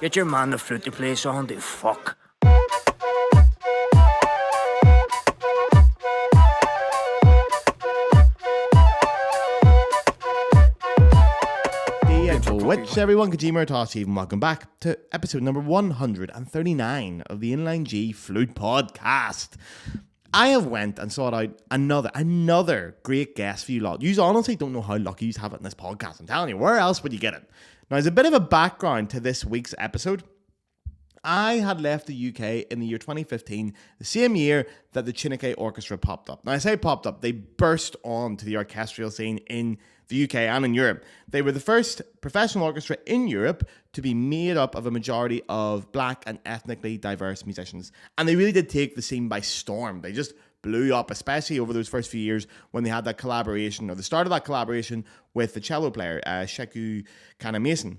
Get your man the flute to play song, the fuck. Which everyone, Kojima Toshi, and welcome back to episode number 139 of the Inline G Flute Podcast. I have went and sought out another great guest for you lot. You honestly don't know how lucky you have it in this podcast. I'm telling you, where else would you get it? Now, as a bit of a background to this week's episode, I had left the UK in the year 2015, the same year that the Chineke Orchestra popped up. Now, I say popped up, they burst onto the orchestral scene in the UK and in Europe. They were the first professional orchestra in Europe to be made up of a majority of black and ethnically diverse musicians. And they really did take the scene by storm. They just blew up, especially over those first few years when they had that collaboration, or the start of that collaboration with the cello player, Sheku Kanamason.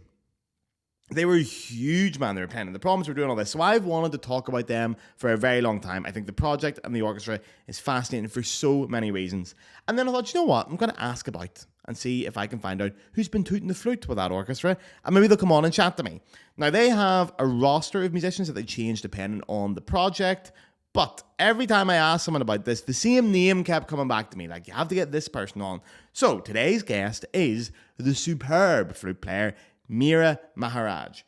They were huge, man. They were playing, and the problems were doing all this. So I've wanted to talk about them for a very long time. I think the project and the orchestra is fascinating for so many reasons. And then I thought, you know what? I'm going to ask about and see if I can find out who's been tooting the flute with that orchestra, and maybe they'll come on and chat to me. Now, they have a roster of musicians that they change depending on the project, but every time I asked someone about this, the same name kept coming back to me, like, you have to get this person on. So today's guest is the superb flute player, Meera Maharaj.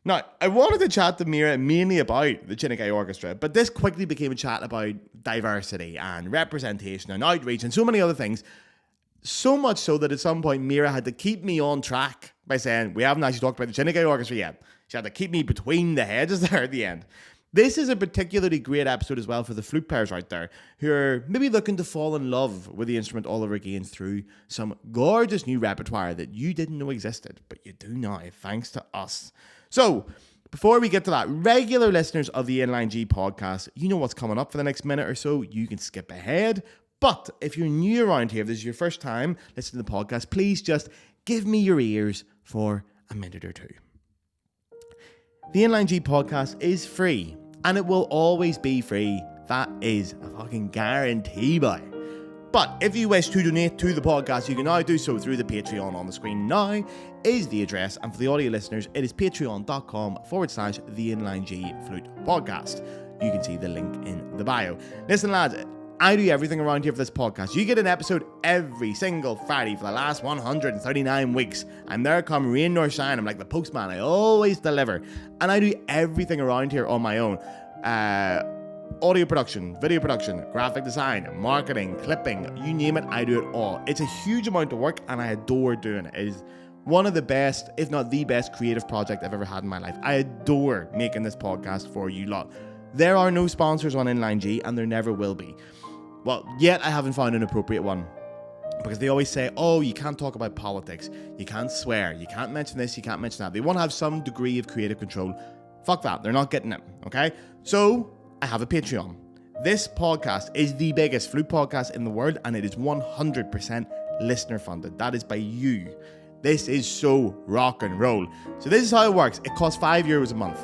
Now, I wanted to chat to Meera mainly about the Chineke Orchestra, but this quickly became a chat about diversity and representation and outreach and so many other things. So much so that at some point Meera had to keep me on track by saying, we haven't actually talked about the Chineke Orchestra yet. She had to keep me between the hedges there at the end. This is a particularly great episode as well for the flute players out there who are maybe looking to fall in love with the instrument all over again through some gorgeous new repertoire that you didn't know existed, but you do now, thanks to us. So, before we get to that, regular listeners of the Inline G podcast, you know what's coming up for the next minute or so. You can skip ahead. But if you're new around here, if this is your first time listening to the podcast, please just give me your ears for a minute or two. The Inline G podcast is free, and it will always be free. That is a fucking guarantee, boy. But if you wish to donate to the podcast, you can now do so through the Patreon. On the screen now is the address, and for the audio listeners, it is patreon.com/the Inline G Flute Podcast. You can see the link in the bio. Listen, lads, I do everything around here for this podcast. You get an episode every single Friday for the last 139 weeks. I'm there come rain nor shine. I'm like the postman. I always deliver. And I do everything around here on my own. Audio production, video production, graphic design, marketing, clipping, you name it, I do it all. It's a huge amount of work and I adore doing it. It is one of the best, if not the best, creative project I've ever had in my life. I adore making this podcast for you lot. There are no sponsors on Inline G and there never will be. Well, yet I haven't found an appropriate one. Because they always say, oh, you can't talk about politics, you can't swear, you can't mention this, you can't mention that. They want to have some degree of creative control. Fuck that, they're not getting it, okay? So, I have a Patreon. This podcast is the biggest flute podcast in the world, and it is 100% listener funded. That is by you. This is so rock and roll. So this is how it works. It costs €5 a month.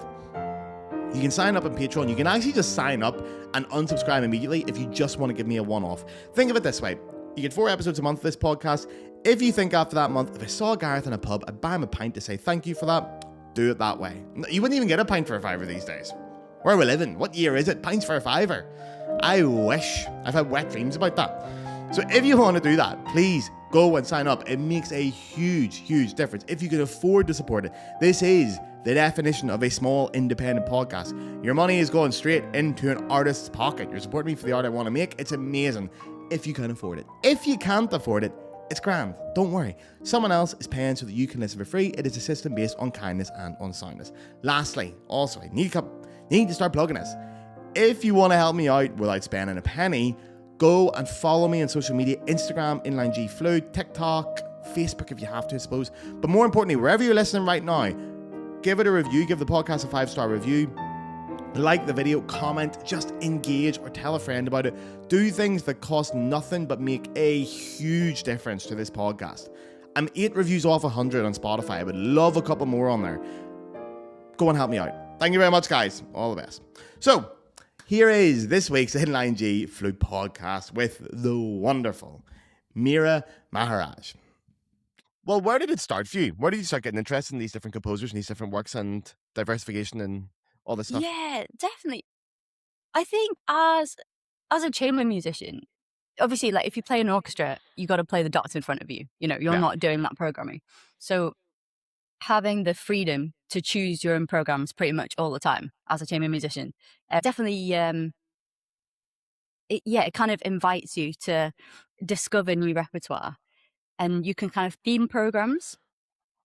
You can sign up on Patreon. You can actually just sign up and unsubscribe immediately if you just want to give me a one-off. Think of it this way. You get 4 episodes a month of this podcast. If you think after that month, if I saw Gareth in a pub, I'd buy him a pint to say thank you for that, do it that way. You wouldn't even get a pint for a £5 these days. Where are we living? What year is it? Pints for a £5. I wish. I've had wet dreams about that. So if you want to do that, please go and sign up. It makes a huge, huge difference. If you can afford to support it, this is the definition of a small independent podcast. Your money is going straight into an artist's pocket. You're supporting me for the art I want to make. It's amazing if you can afford it. If you can't afford it, it's grand. Don't worry. Someone else is paying so that you can listen for free. It is a system based on kindness and on soundness. Lastly, also, I need to start plugging this. If you want to help me out without spending a penny, go and follow me on social media, Instagram, Inline G Flute, TikTok, Facebook if you have to, I suppose. But more importantly, wherever you're listening right now, give it a review, give the podcast a 5-star review, like the video, comment, just engage or tell a friend about it. Do things that cost nothing but make a huge difference to this podcast. I'm 8 reviews off 100 on Spotify. I would love a couple more on there. Go and help me out. Thank you very much, guys. All the best. So, here is this week's Inline G Flute Podcast with the wonderful Meera Maharaj. Well, where did it start for you? Where did you start getting interested in these different composers and these different works and diversification and all this stuff? Yeah, definitely. I think as a chamber musician, obviously, like if you play an orchestra, you got to play the dots in front of you. You know, you're Yeah. not doing that programming. So having the freedom to choose your own programs pretty much all the time as a chamber musician, definitely, it kind of invites you to discover new repertoire, and you can kind of theme programs.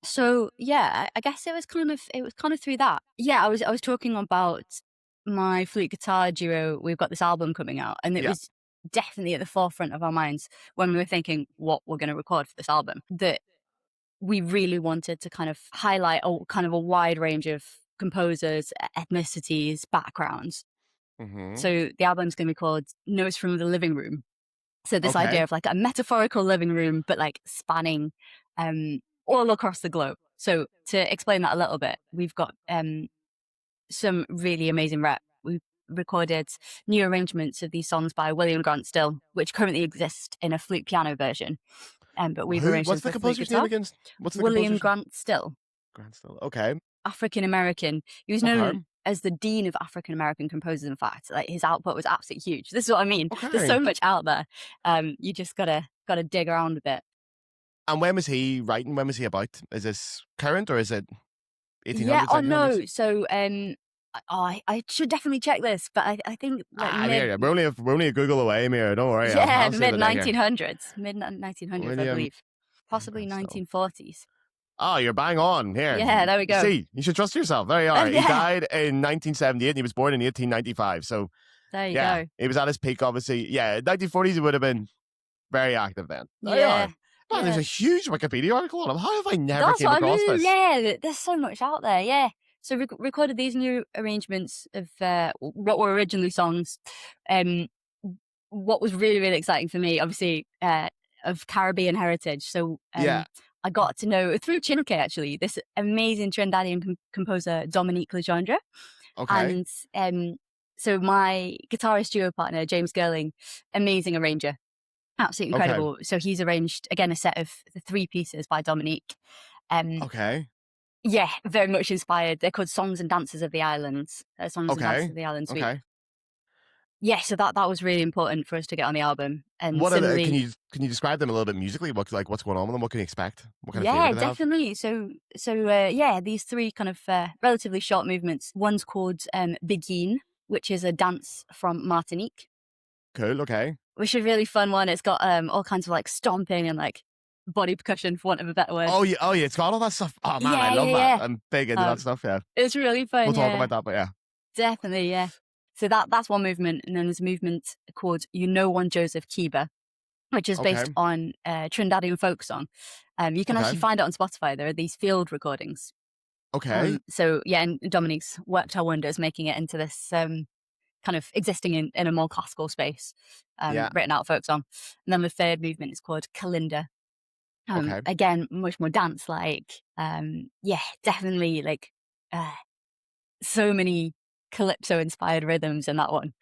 So yeah, I guess it was kind of through that. Yeah, I was talking about my flute guitar duo. We've got this album coming out, and it Yeah. was definitely at the forefront of our minds when we were thinking what we're going to record for this album. That we really wanted to kind of highlight a wide range of composers, ethnicities, backgrounds. Mm-hmm. So the album's going to be called Notes from the Living Room. So this Okay. idea of like a metaphorical living room, but like spanning all across the globe. So to explain that a little bit, we've got some really amazing rep. We've recorded new arrangements of these songs by William Grant Still, which currently exist in a flute piano version. But we've arranged What's them the for flute composer's name guitar. again? What's the William composer's Grant Still, Grant Still. Okay. African American. He was known as the dean of African American composers. In fact, like his output was absolutely huge. This is what I mean. Okay. There's so much out there. You just gotta dig around a bit. And when was he writing? When was he about? Is this current or is it 1800s? Yeah. Oh 1900s? no. So I should definitely check this, but I think like Meera, we're only a Google away, Meera. Don't worry. yeah, I'll save mid it in here. 1900s, mid 1900s, I believe, possibly Grant Still. 1940s. Oh, you're bang on here. Yeah, there we go. See, you should trust yourself. There you are. Yeah. He died in 1978 and he was born in 1895. So There you go. he was at his peak, obviously. Yeah, 1940s he would have been very active then. There you Yeah. are. Man, there's a huge Wikipedia article on him. How have I never That's came what across I mean. this? Yeah, there's so much out there. Yeah. So we recorded these new arrangements of what were originally songs. What was really, really exciting for me, obviously, of Caribbean heritage. So I got to know through Chineke, actually, this amazing Trinidadian composer, Dominique Legendre. Okay. And so my guitarist duo partner, James Gerling, amazing arranger. Absolutely incredible. So he's arranged, again, a set of the 3 pieces by Dominique. Okay. Yeah, very much inspired. They're called Songs and Dances of the Islands. Songs and Dances of the Islands. Okay. Yeah, so that was really important for us to get on the album. And What similarly, can you describe them a little bit musically? What's going on with them? What can you expect? What kind of yeah, flavor do they have? definitely. So these 3 kind of relatively short movements. One's called Begin, which is a dance from Martinique. Cool. Okay. Which is a really fun one. It's got all kinds of like stomping and like body percussion, for want of a better word. Oh yeah. It's got all that stuff. Oh man, I love that. Yeah. I'm big into that stuff. Yeah. It's really fun. We'll talk about that, but yeah. Definitely, yeah. So that's one movement, and then there's a movement called "You Know One Joseph Kiba," which is based on Trinidadian folk song. You can actually find it on Spotify. There are these field recordings. Okay. So yeah, and Dominique's worked her wonders making it into this kind of existing in a more classical space, written out folk song. And then the third movement is called Kalinda. Again, much more dance-like. Yeah, definitely like so many calypso-inspired rhythms in that one.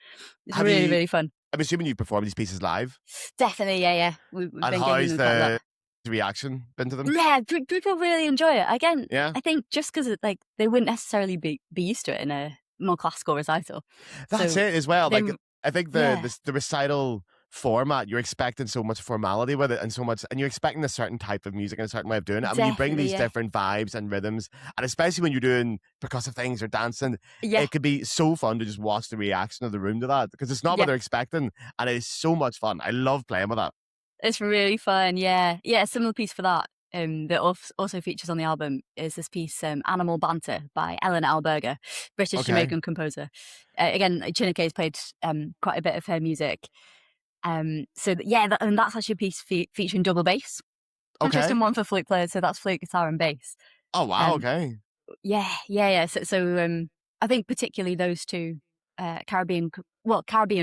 It's really, really fun. I'm assuming you've performed these pieces live. Definitely, yeah. We've and been how's the reaction been to them? Yeah, people really enjoy it. Again, yeah. I think just because like they wouldn't necessarily be used to it in a more classical recital. That's it as well. They, like I think the recital format, you're expecting so much formality with it and so much, and you're expecting a certain type of music and a certain way of doing it. And when you bring these different vibes and rhythms, and especially when you're doing percussive things or dancing, it could be so fun to just watch the reaction of the room to that, because it's not what they're expecting, and it is so much fun. I love playing with that. It's really fun. Yeah. A similar piece for that that also features on the album is this piece, Animal Banter by Ellen Alberga, British Jamaican composer. Again, Chineke has played quite a bit of her music. And that's actually a piece featuring double bass. Interesting one for flute players. So that's flute, guitar, and bass. Oh wow! Okay. Yeah. So I think particularly those 2 Caribbean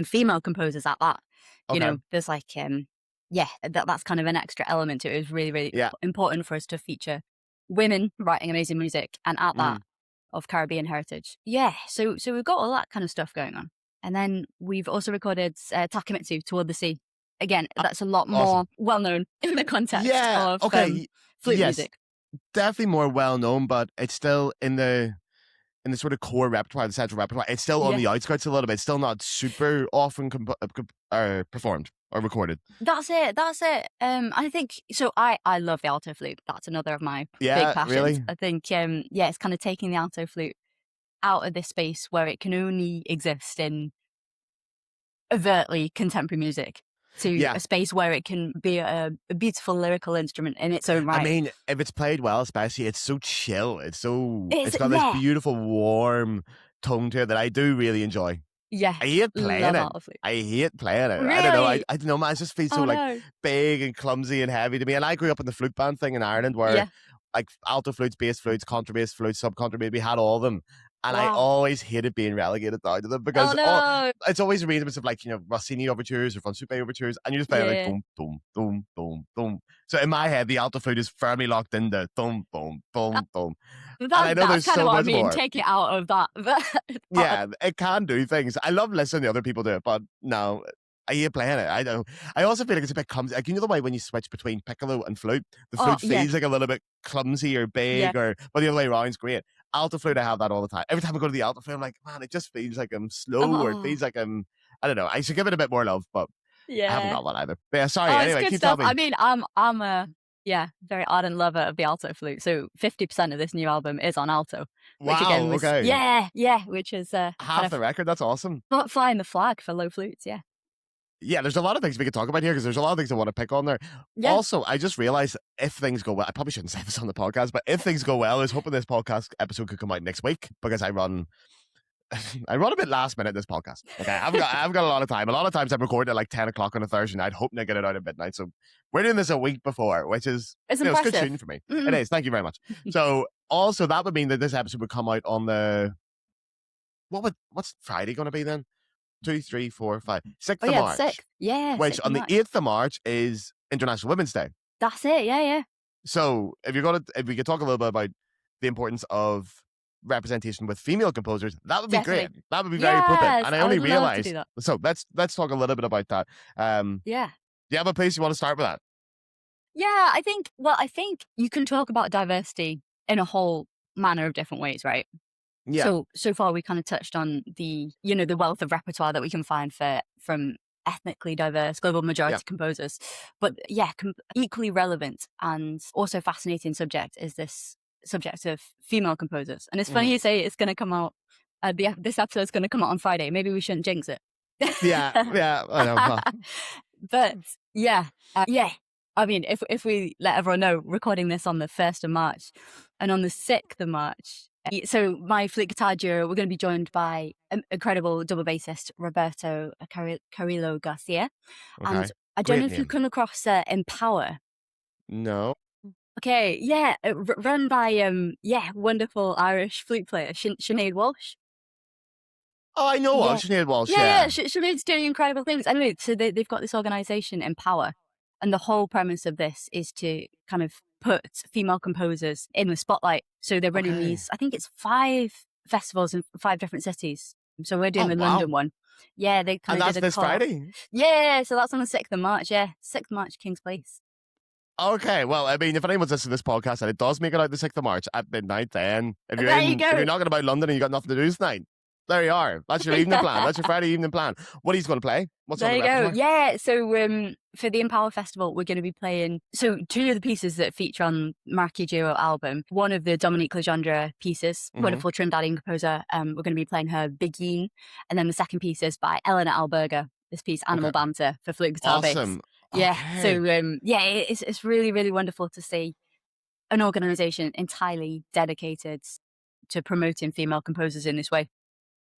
female composers at that. You know, there's like that's kind of an extra element to it. It was really, really important for us to feature women writing amazing music and at that of Caribbean heritage. Yeah. So we've got all that kind of stuff going on. And then we've also recorded Takemitsu, Toward the Sea. Again, that's a lot more well-known in the context of flute yes, music. definitely more well known, but it's still in the sort of core repertoire, the central repertoire. It's still on the outskirts a little bit. It's still not super often performed or recorded. That's it. I think so. I love the alto flute. That's another of my big passions. Really? I think it's kind of taking the alto flute out of this space where it can only exist in overtly contemporary music to a space where it can be a beautiful lyrical instrument in its own right. I mean, if it's played well, especially, it's so chill. It's got this beautiful, warm tone to it that I do really enjoy. Yeah, I hate playing it. Really? I don't know. I don't know, man. It just feels so like big and clumsy and heavy to me. And I grew up in the flute band thing in Ireland where like alto flutes, bass flutes, contrabass flutes, subcontrabass, we had all of them. And I always hated being relegated down to them because it's always arrangements of like, Rossini overtures or von Suppe overtures, and you just play like boom, boom, boom, boom, boom. So in my head, the alto flute is firmly locked into boom, boom, boom, boom. That's kind of what I mean. Take it out of that. Yeah, it can do things. I love listening to other people do it, but no, I hate playing it. I don't. I also feel like it's a bit clumsy. Like, the way when you switch between piccolo and flute, the flute feels like a little bit clumsy or big, but the other way around is great. Alto flute, I have that all the time. Every time I go to the alto flute, I'm like, man, it just feels like I'm slow, or it feels like I don't know. I should give it a bit more love, but I haven't got one either. But yeah, sorry. Anyway, keep telling me. I mean, I'm a very ardent lover of the alto flute. So 50% of this new album is on alto. Which again was, which is half the record. That's awesome. Flying the flag for low flutes. Yeah, there's a lot of things we could talk about here because there's a lot of things I want to pick on there. Yeah. Also, I just realized if things go well, I probably shouldn't say this on the podcast, but if things go well, I was hoping this podcast episode could come out next week because I run a bit last minute this podcast. Okay, I've got a lot of time. A lot of times I'm recording at like 10 o'clock on a Thursday night, hoping to get it out at midnight. So we're doing this a week before, which is it's good shooting for me. Mm-hmm. It is. Thank you very much. So also that would mean that this episode would come out on the what's Friday going to be then? 2, 3, 4, 5, 6th of March. 6th. Yeah. Which on the 8th of March is International Women's Day. That's it. Yeah. So if we could talk a little bit about the importance of representation with female composers, that would be great. That would be very appropriate. And I only realized. So let's talk a little bit about that. Do you have a place you want to start with that? Yeah, I think you can talk about diversity in a whole manner of different ways, right? Yeah. So far we kind of touched on the wealth of repertoire that we can find from ethnically diverse global majority composers, but equally relevant and also fascinating subject is this subject of female composers. And it's funny you say it's going to come out. This episode is going to come out on Friday. Maybe we shouldn't jinx it. Yeah, I know. But I mean, if we let everyone know, recording this on the 1st of March, and on the 6th of March. So my flute guitar duo, we're going to be joined by incredible double bassist Roberto Carrillo Garcia. Okay. And I don't know if you've come across Empower. No. Okay, run by wonderful Irish flute player Sinead Walsh. Oh, I know Sinead Walsh. Yeah. Sinead's doing incredible things. Anyway, so they've got this organisation, Empower, and the whole premise of this is to kind of put female composers in the spotlight. So they're running these, I think it's 5 festivals in 5 different cities. So we're doing the London one. Yeah, they kind of did this Friday? Yeah, so that's on the 6th of March. Yeah, 6th of March, King's Place. Okay, well, I mean, if anyone's listening to this podcast and it does make it out the 6th of March at midnight, then if you're knocking about London and you got nothing to do tonight, there you are. That's your evening plan. That's your Friday evening plan. What are you going to play? What's there on the you repertoire? go. Yeah, so for the Empower Festival, we're going to be playing 2 of the pieces that feature on Meraki Duo album. One of the Dominique Legendre pieces, wonderful Trinidadian composer. We're going to be playing her Begin. And then the second piece is by Eleanor Alberga, this piece, Animal Banter, for flute guitar bass. Awesome. Yeah, so it's really, really wonderful to see an organisation entirely dedicated to promoting female composers in this way.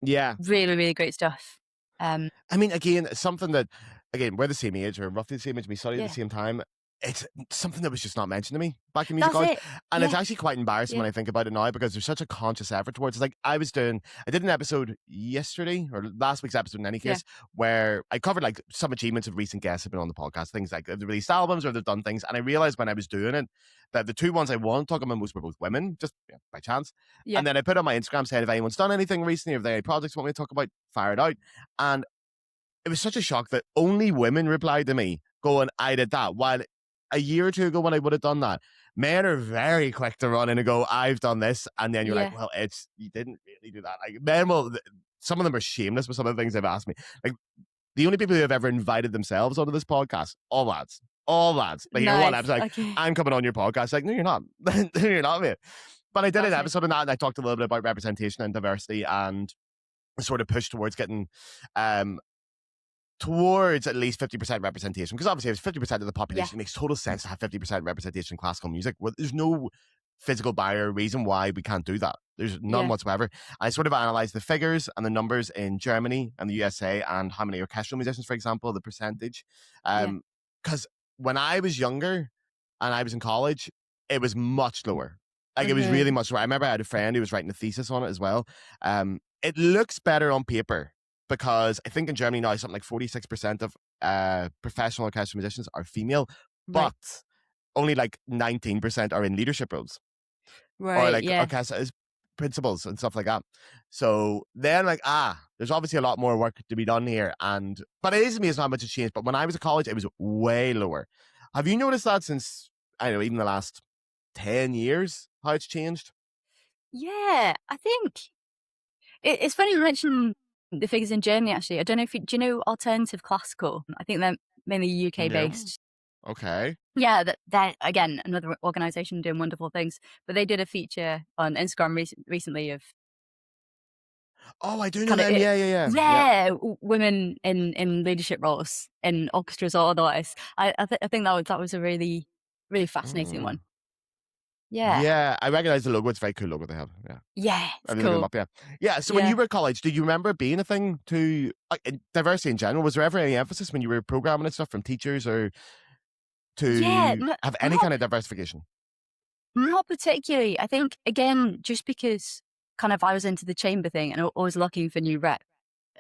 Yeah. Really, really great stuff. I mean, again, something that, we're the same age, or roughly the same age, we studied at the same time. It's something that was just not mentioned to me back in music college. And it's actually quite embarrassing when I think about it now because there's such a conscious effort towards it. It's like I did an episode yesterday, or last week's episode in any case, where I covered like some achievements of recent guests who have been on the podcast, things like they've released albums or they've done things. And I realized when I was doing it that the 2 ones I wanted to talk about most were both women, just by chance. Yeah. And then I put on my Instagram saying if anyone's done anything recently, or if they have any projects you want me to talk about, fire it out. And it was such a shock that only women replied to me going, I did that. While a year or 2 ago when I would have done that, Men are very quick to run in and go, I've done this. And then you're Yeah. like, well, you didn't really do that. Like, men will, some of them are shameless with some of the things they've asked me. Like, the only people who have ever invited themselves onto this podcast, all lads. Like, you're one Nice. episode, like, Okay. I'm coming on your podcast. Like, no, you're not. No, you're not, mate. But I did an Okay. episode on that, and I talked a little bit about representation and diversity and sort of push towards getting towards at least 50% representation, because obviously if it's 50% of the population, it makes total sense to have 50% representation in classical music. Well, there's no physical barrier reason why we can't do that. There's none whatsoever. I sort of analyzed the figures and the numbers in Germany and the USA and how many orchestral musicians, for example, the percentage. Because when I was younger and I was in college, it was much lower. Like, it was really much lower. I remember I had a friend who was writing a thesis on it as well. It looks better on paper, because I think in Germany now something like 46% of professional orchestral musicians are female, but only like 19% are in leadership roles. Or like orchestra principals and stuff like that. So then, like, there's obviously a lot more work to be done here. But it is amazing how much it's changed. But when I was at college, it was way lower. Have you noticed that since, I don't know, even the last 10 years, how it's changed? Yeah, I think it's funny you mentioned the figures in Germany, actually. I don't know if do you know Alternative Classical? I think they're mainly UK based. Okay. Yeah, they're, again, another organisation doing wonderful things. But they did a feature on Instagram recently of... Oh, I do know them. Yeah. Yeah, women in leadership roles in orchestras or otherwise. I think that was a really, really fascinating one. Yeah, I recognize the logo. It's a very cool logo they have. Yeah, it's I'm cool. looking them up, yeah. So when you were at college, do you remember being a thing to diversity in general? Was there ever any emphasis when you were programming and stuff from teachers or to have any kind of diversification? Not particularly. I think, again, just because kind of I was into the chamber thing and always looking for new rep.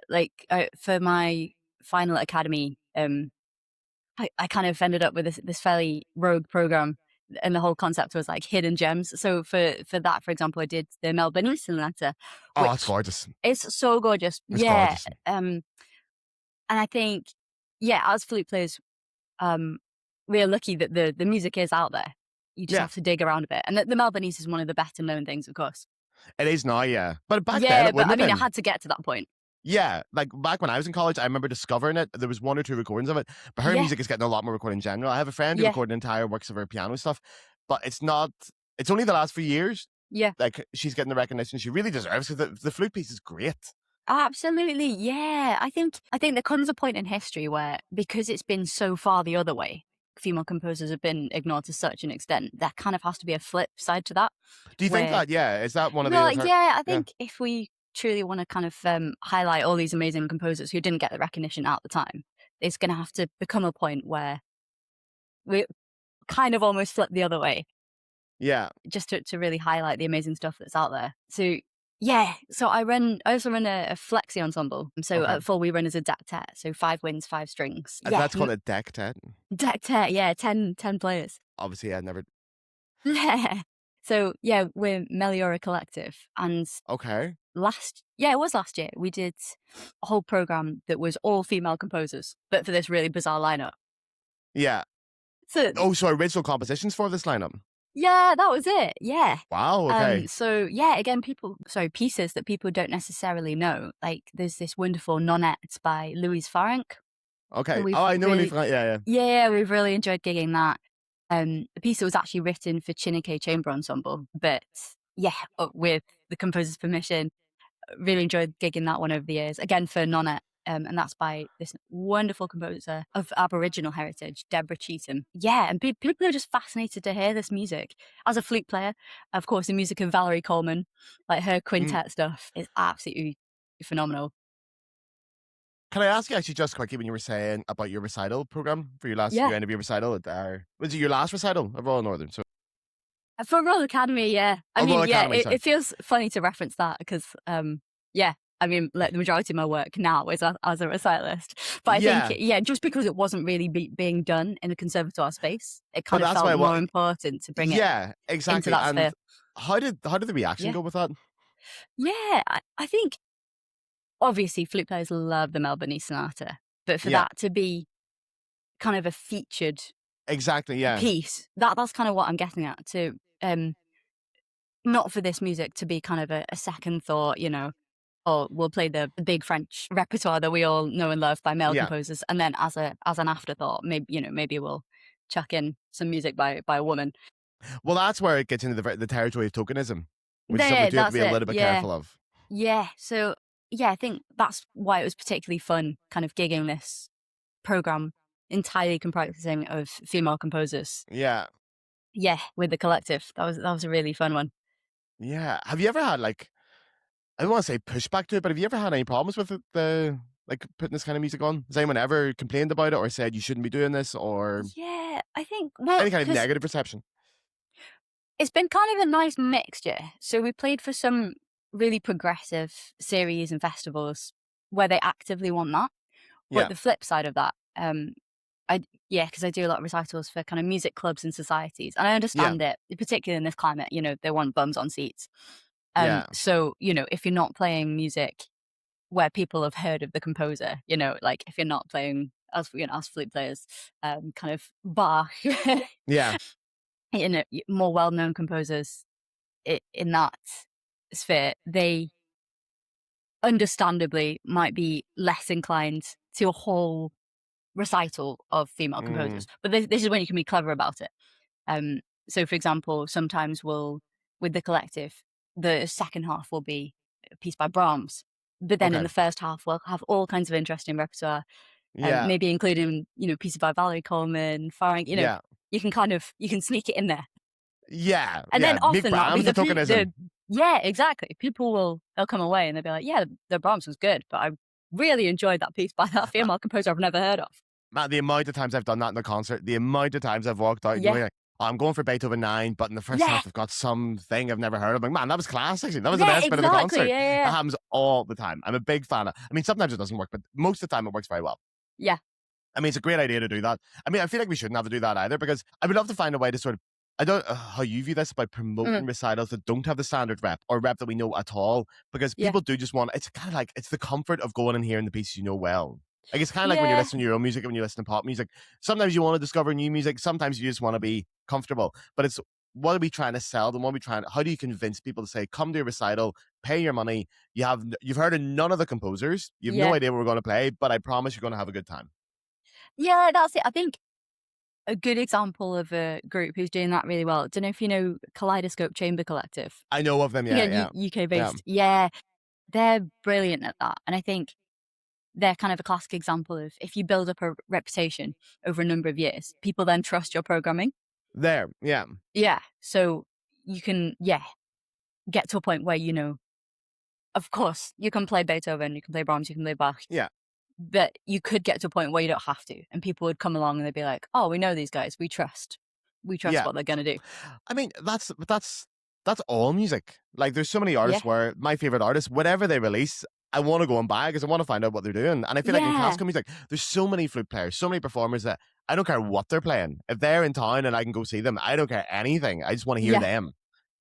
Like, for my final academy, I kind of ended up with this fairly rogue program, and the whole concept was like hidden gems. So for that, for example, I did the Melbourne Sonata. Oh, it's gorgeous. It's so gorgeous. It's gorgeous. And I think, as flute players, we're lucky that the music is out there. You just have to dig around a bit. And the Melbourne is one of the better known things, of course. It is now, yeah. But back then, but I mean, it had to get to that point. Yeah, like back when I was in college, I remember discovering it. There was 1 or 2 recordings of it, but her music is getting a lot more recorded in general. I have a friend who recorded entire works of her piano stuff, but it's only the last few years. Yeah. Like, she's getting the recognition she really deserves, because the flute piece is great. Absolutely, yeah. I think there comes a point in history where, because it's been so far the other way, female composers have been ignored to such an extent, there kind of has to be a flip side to that. Do you think that? Yeah, is that one of the? I think if we truly want to kind of highlight all these amazing composers who didn't get the recognition at the time, it's going to have to become a point where we kind of almost flip the other way. Yeah. Just to really highlight the amazing stuff that's out there. So so I also run a flexi ensemble. So at full we run as a dectet, so 5 winds, 5 strings. And that's called a dectet? Dectet, yeah, 10 players. Obviously, I never... Yeah. So, we're Meliora Collective. And it was last year, we did a whole program that was all female composers, but for this really bizarre lineup. Yeah. So original compositions for this lineup? Yeah, that was it. Yeah. Wow. Okay. So again, pieces that people don't necessarily know. Like, there's this wonderful Nonette by Louise Farrank. Okay. I know Louise Farrank. Yeah. Yeah, we've really enjoyed gigging that. The piece that was actually written for Chineke Chamber Ensemble, but with the composer's permission, really enjoyed gigging that one over the years. Again for Nonette. And that's by this wonderful composer of Aboriginal heritage, Deborah Cheetham. Yeah, and people are just fascinated to hear this music. As a flute player, of course, the music of Valerie Coleman, like her quintet stuff, is absolutely phenomenal. Can I ask you actually just quickly, when you were saying about your recital program for your last your end of your recital, was it your last recital of Royal Northern? So for Royal Academy, yeah. It feels funny to reference that because, I mean, like, the majority of my work now is as a recitalist. But I think, just because it wasn't really being done in a conservatoire space, it kind of felt more important to bring it exactly. into that sphere. How did the reaction go with that? Yeah, I think, obviously, flute players love the Melbourne Sonata. But for that to be kind of a featured Exactly, yeah. piece. That's kind of what I'm getting at. To not for this music to be kind of a second thought, or we'll play the big French repertoire that we all know and love by male composers, and then as an afterthought, maybe we'll chuck in some music by a woman. Well, that's where it gets into the territory of tokenism, which is something we do have to be a little bit careful of. Yeah. So I think that's why it was particularly fun, kind of gigging this program entirely comprising of female composers. Yeah. Yeah, with the collective. That was a really fun one. Yeah. Have you ever had I don't want to say pushback to it, but have you ever had any problems with the putting this kind of music on? Has anyone ever complained about it or said you shouldn't be doing this, or Yeah, I think any kind of negative perception? It's been kind of a nice mixture. So we played for some really progressive series and festivals where they actively want that. But the flip side of that, because I do a lot of recitals for kind of music clubs and societies, and I understand it, particularly in this climate. They want bums on seats. So if you're not playing music where people have heard of the composer, like if you're not playing as flute players, kind of Bach, more well-known composers in that sphere, they understandably might be less inclined to a whole recital of female composers. But this is when you can be clever about it. So, for example, sometimes with the collective, the second half will be a piece by Brahms, but then in the first half we'll have all kinds of interesting repertoire, maybe including pieces by Valerie Coleman, Faring. You can sneak it in there. Yeah, and then often that'll be the yeah, exactly. They'll come away and they'll be like, yeah, the Brahms was good, but I really enjoyed that piece by that female composer I've never heard of. Matt, the amount of times I've done that in a concert, the amount of times I've walked out and going, I'm going for Beethoven 9, but in the first half I've got something I've never heard of. I'm like, man, that was class, actually. That was the best bit of the concert. That happens all the time. I'm a big fan of, sometimes it doesn't work, but most of the time it works very well. Yeah. It's a great idea to do that. I feel like we shouldn't have to do that either, because I would love to find a way to sort of, I don't know how you view this about promoting recitals that don't have the standard rep or rep that we know at all, because people do just want, it's kind of like, it's the comfort of going and hearing the pieces you know well. Like, it's kind of like when you're listening to your own music and when you listen to pop music. Sometimes you want to discover new music. Sometimes you just want to be comfortable. But it's, what are we trying to sell them? How do you convince people to say, come to a recital, pay your money. You've heard of none of the composers. You have no idea what we're going to play, but I promise you're going to have a good time. Yeah, that's it. I think a good example of a group who's doing that really well. I don't know if you know Kaleidoscope Chamber Collective. I know of them, UK based. Yeah, they're brilliant at that. And I think they're kind of a classic example of, if you build up a reputation over a number of years, people then trust your programming. Yeah. So you can, get to a point where, of course, you can play Beethoven, you can play Brahms, you can play Bach. Yeah. But you could get to a point where you don't have to. And people would come along and they'd be like, oh, we know these guys. We trust what they're going to do. That's all music. Like, there's so many artists where my favorite artists, whatever they release, I want to go and buy because I want to find out what they're doing. And I feel like in classical music, there's so many flute players, so many performers that I don't care what they're playing. If they're in town and I can go see them, I don't care anything. I just want to hear them.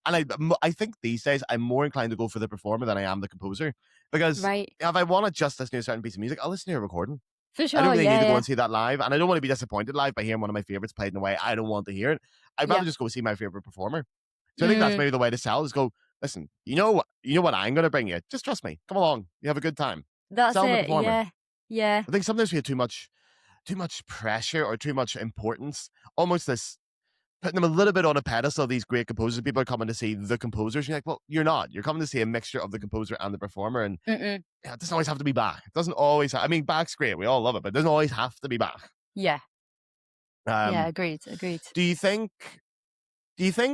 And I think these days I'm more inclined to go for the performer than I am the composer. Because if I want to just listen to a certain piece of music, I'll listen to a recording. For sure, I don't really need to go and see that live. And I don't want to be disappointed live by hearing one of my favorites played in a way I don't want to hear it. I'd rather just go see my favorite performer. So I think that's maybe the way to sell, is go, listen, you know what I'm going to bring you. Just trust me. Come along. You have a good time. That's sell it. Yeah. I think sometimes we have too much pressure or too much importance. Almost this, putting them a little bit on a pedestal, these great composers. People are coming to see the composers. You're like, well, you're not. You're coming to see a mixture of the composer and the performer. And it doesn't always have to be Bach. It doesn't always Bach's great. We all love it, but it doesn't always have to be Bach. Yeah. Agreed. Do you think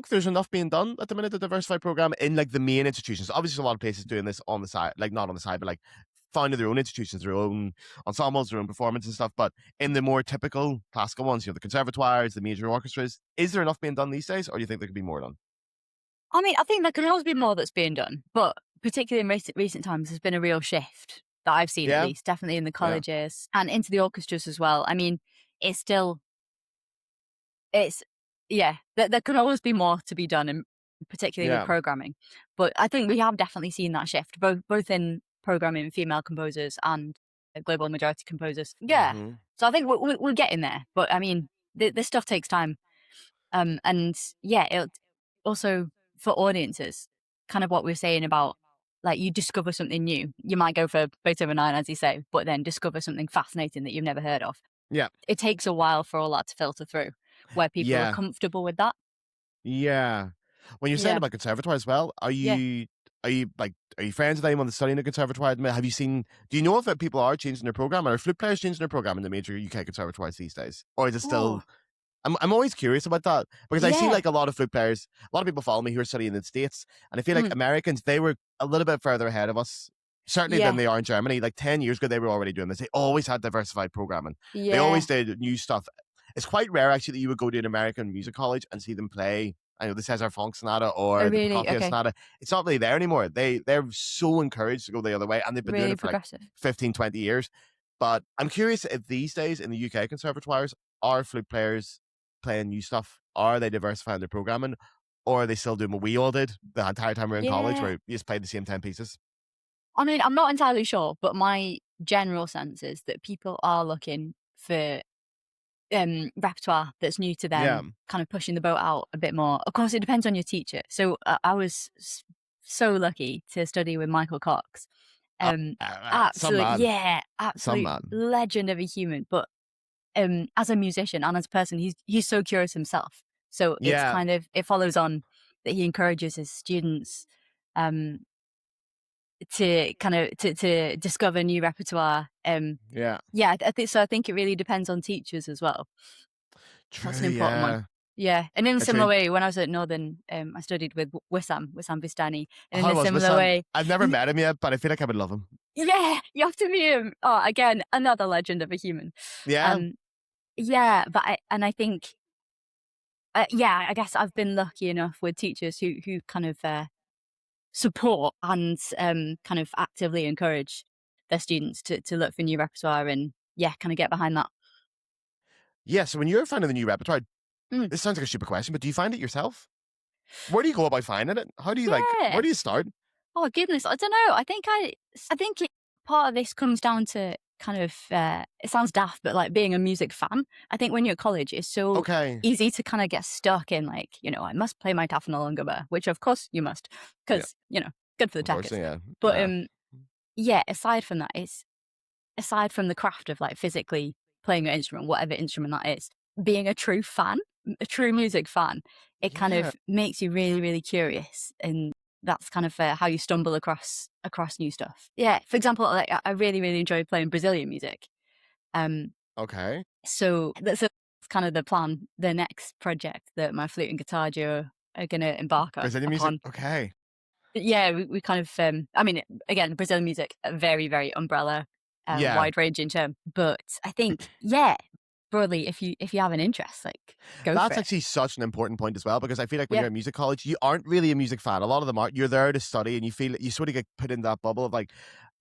there's enough being done at the minute to diversify program in like the main institutions? Obviously, there's a lot of places doing this on the side, like not on the side, but like founding their own institutions, their own ensembles, their own performance and stuff. But in the more typical classical ones, the conservatoires, the major orchestras, is there enough being done these days, or do you think there could be more done? I think there can always be more that's being done, but particularly in recent times, there's been a real shift that I've seen, at least, definitely in the colleges and into the orchestras as well. There can always be more to be done, and particularly with programming. But I think we have definitely seen that shift, both in programming female composers and global majority composers. Yeah. So I think we're getting there. But this stuff takes time. And yeah, it also for audiences, kind of what we were saying about, like, you discover something new. You might go for Beethoven 9, as you say, but then discover something fascinating that you've never heard of. Yeah. It takes a while for all that to filter through, where people are Yeah. comfortable with that. Yeah. When you're saying Yeah. about conservatoire as well, are you friends with anyone that's studying the conservatoire? Have you seen? Do you know if people are changing their program, or are flute players changing their program in the major UK conservatoires these days, or is it still? Oh, I'm always curious about that because I see yeah. like a lot of flute players, a lot of people follow me who are studying in the States, and I feel like Americans, they were a little bit further ahead of us, certainly Yeah. than they are in Germany. Like 10 years ago, they were already doing this. They always had diversified programming. They Yeah. always did new stuff. It's quite rare actually that you would go to an American music college and see them play, I know, the Cesar Funk Sonata or Oh, the really? Prokofiev Okay. Sonata. It's not really there anymore. They're so encouraged to go the other way, and they've been doing Really it for like progressive. 15, 20 years. But I'm curious if these days in the UK conservatoires, are flute players playing new stuff? Are they diversifying their programming? Or are they still doing what we all did the entire time we were in college, Yeah. where you just played the same 10 pieces? I mean, I'm not entirely sure, but my general sense is that people are looking for repertoire that's new to them, Yeah. kind of pushing the boat out a bit more. Of course, it depends on your teacher. So I was so lucky to study with Michael Cox. Some Absolute, man. yeah, Some absolute man. legend of a human. But as a musician and as a person, he's so curious himself. So it's Yeah. kind of, it follows on that he encourages his students to kind of to discover new repertoire. Yeah. Yeah, I think so. I think it really depends on teachers as well. True. That's an important Yeah. one. Yeah, and in a It's similar really. way, when I was at Northern, I studied with Wissam Bistani, and in How a was similar Wissam? way, I've never met him yet, but I feel like I would love him. yeah, you have to meet him. Oh, again, another legend of a human. Yeah. Yeah, but I think, yeah, I guess I've been lucky enough with teachers who kind of support and kind of actively encourage their students to look for new repertoire and yeah, kind of get behind that. Yeah. So when you're finding the new repertoire, Mm. this sounds like a stupid question, but do you find it yourself? Where do you go about finding it? How do you where Yeah. do you start? Oh goodness, I don't know. I think part of this comes down to kind of it sounds daft, but like being a music fan. I think when you're at college, it's so Okay. easy to kind of get stuck in like, I must play my Tafanel and Gumba, which of course you must, because good for the techers. Unfortunately, yeah. But yeah, aside from that, aside from the craft of like physically playing an instrument, whatever instrument that is, being a true fan, a true music fan, it kind Yeah. of makes you really, really curious, and that's kind of how you stumble across new stuff. Yeah, for example, like I really, really enjoy playing Brazilian music. Okay. So that's kind of the plan. The next project that my flute and guitar duo are going to embark on. Brazilian music. Okay. Yeah, we kind of. I mean, again, Brazilian music, a very, very umbrella, Yeah. wide-ranging term. But I think, yeah, broadly, if you have an interest, like go That's for it. actually such an important point as well, because I feel like when Yeah. you're at music college, you aren't really a music fan. A lot of them aren't. You're there to study, and you feel you sort of get put in that bubble of like.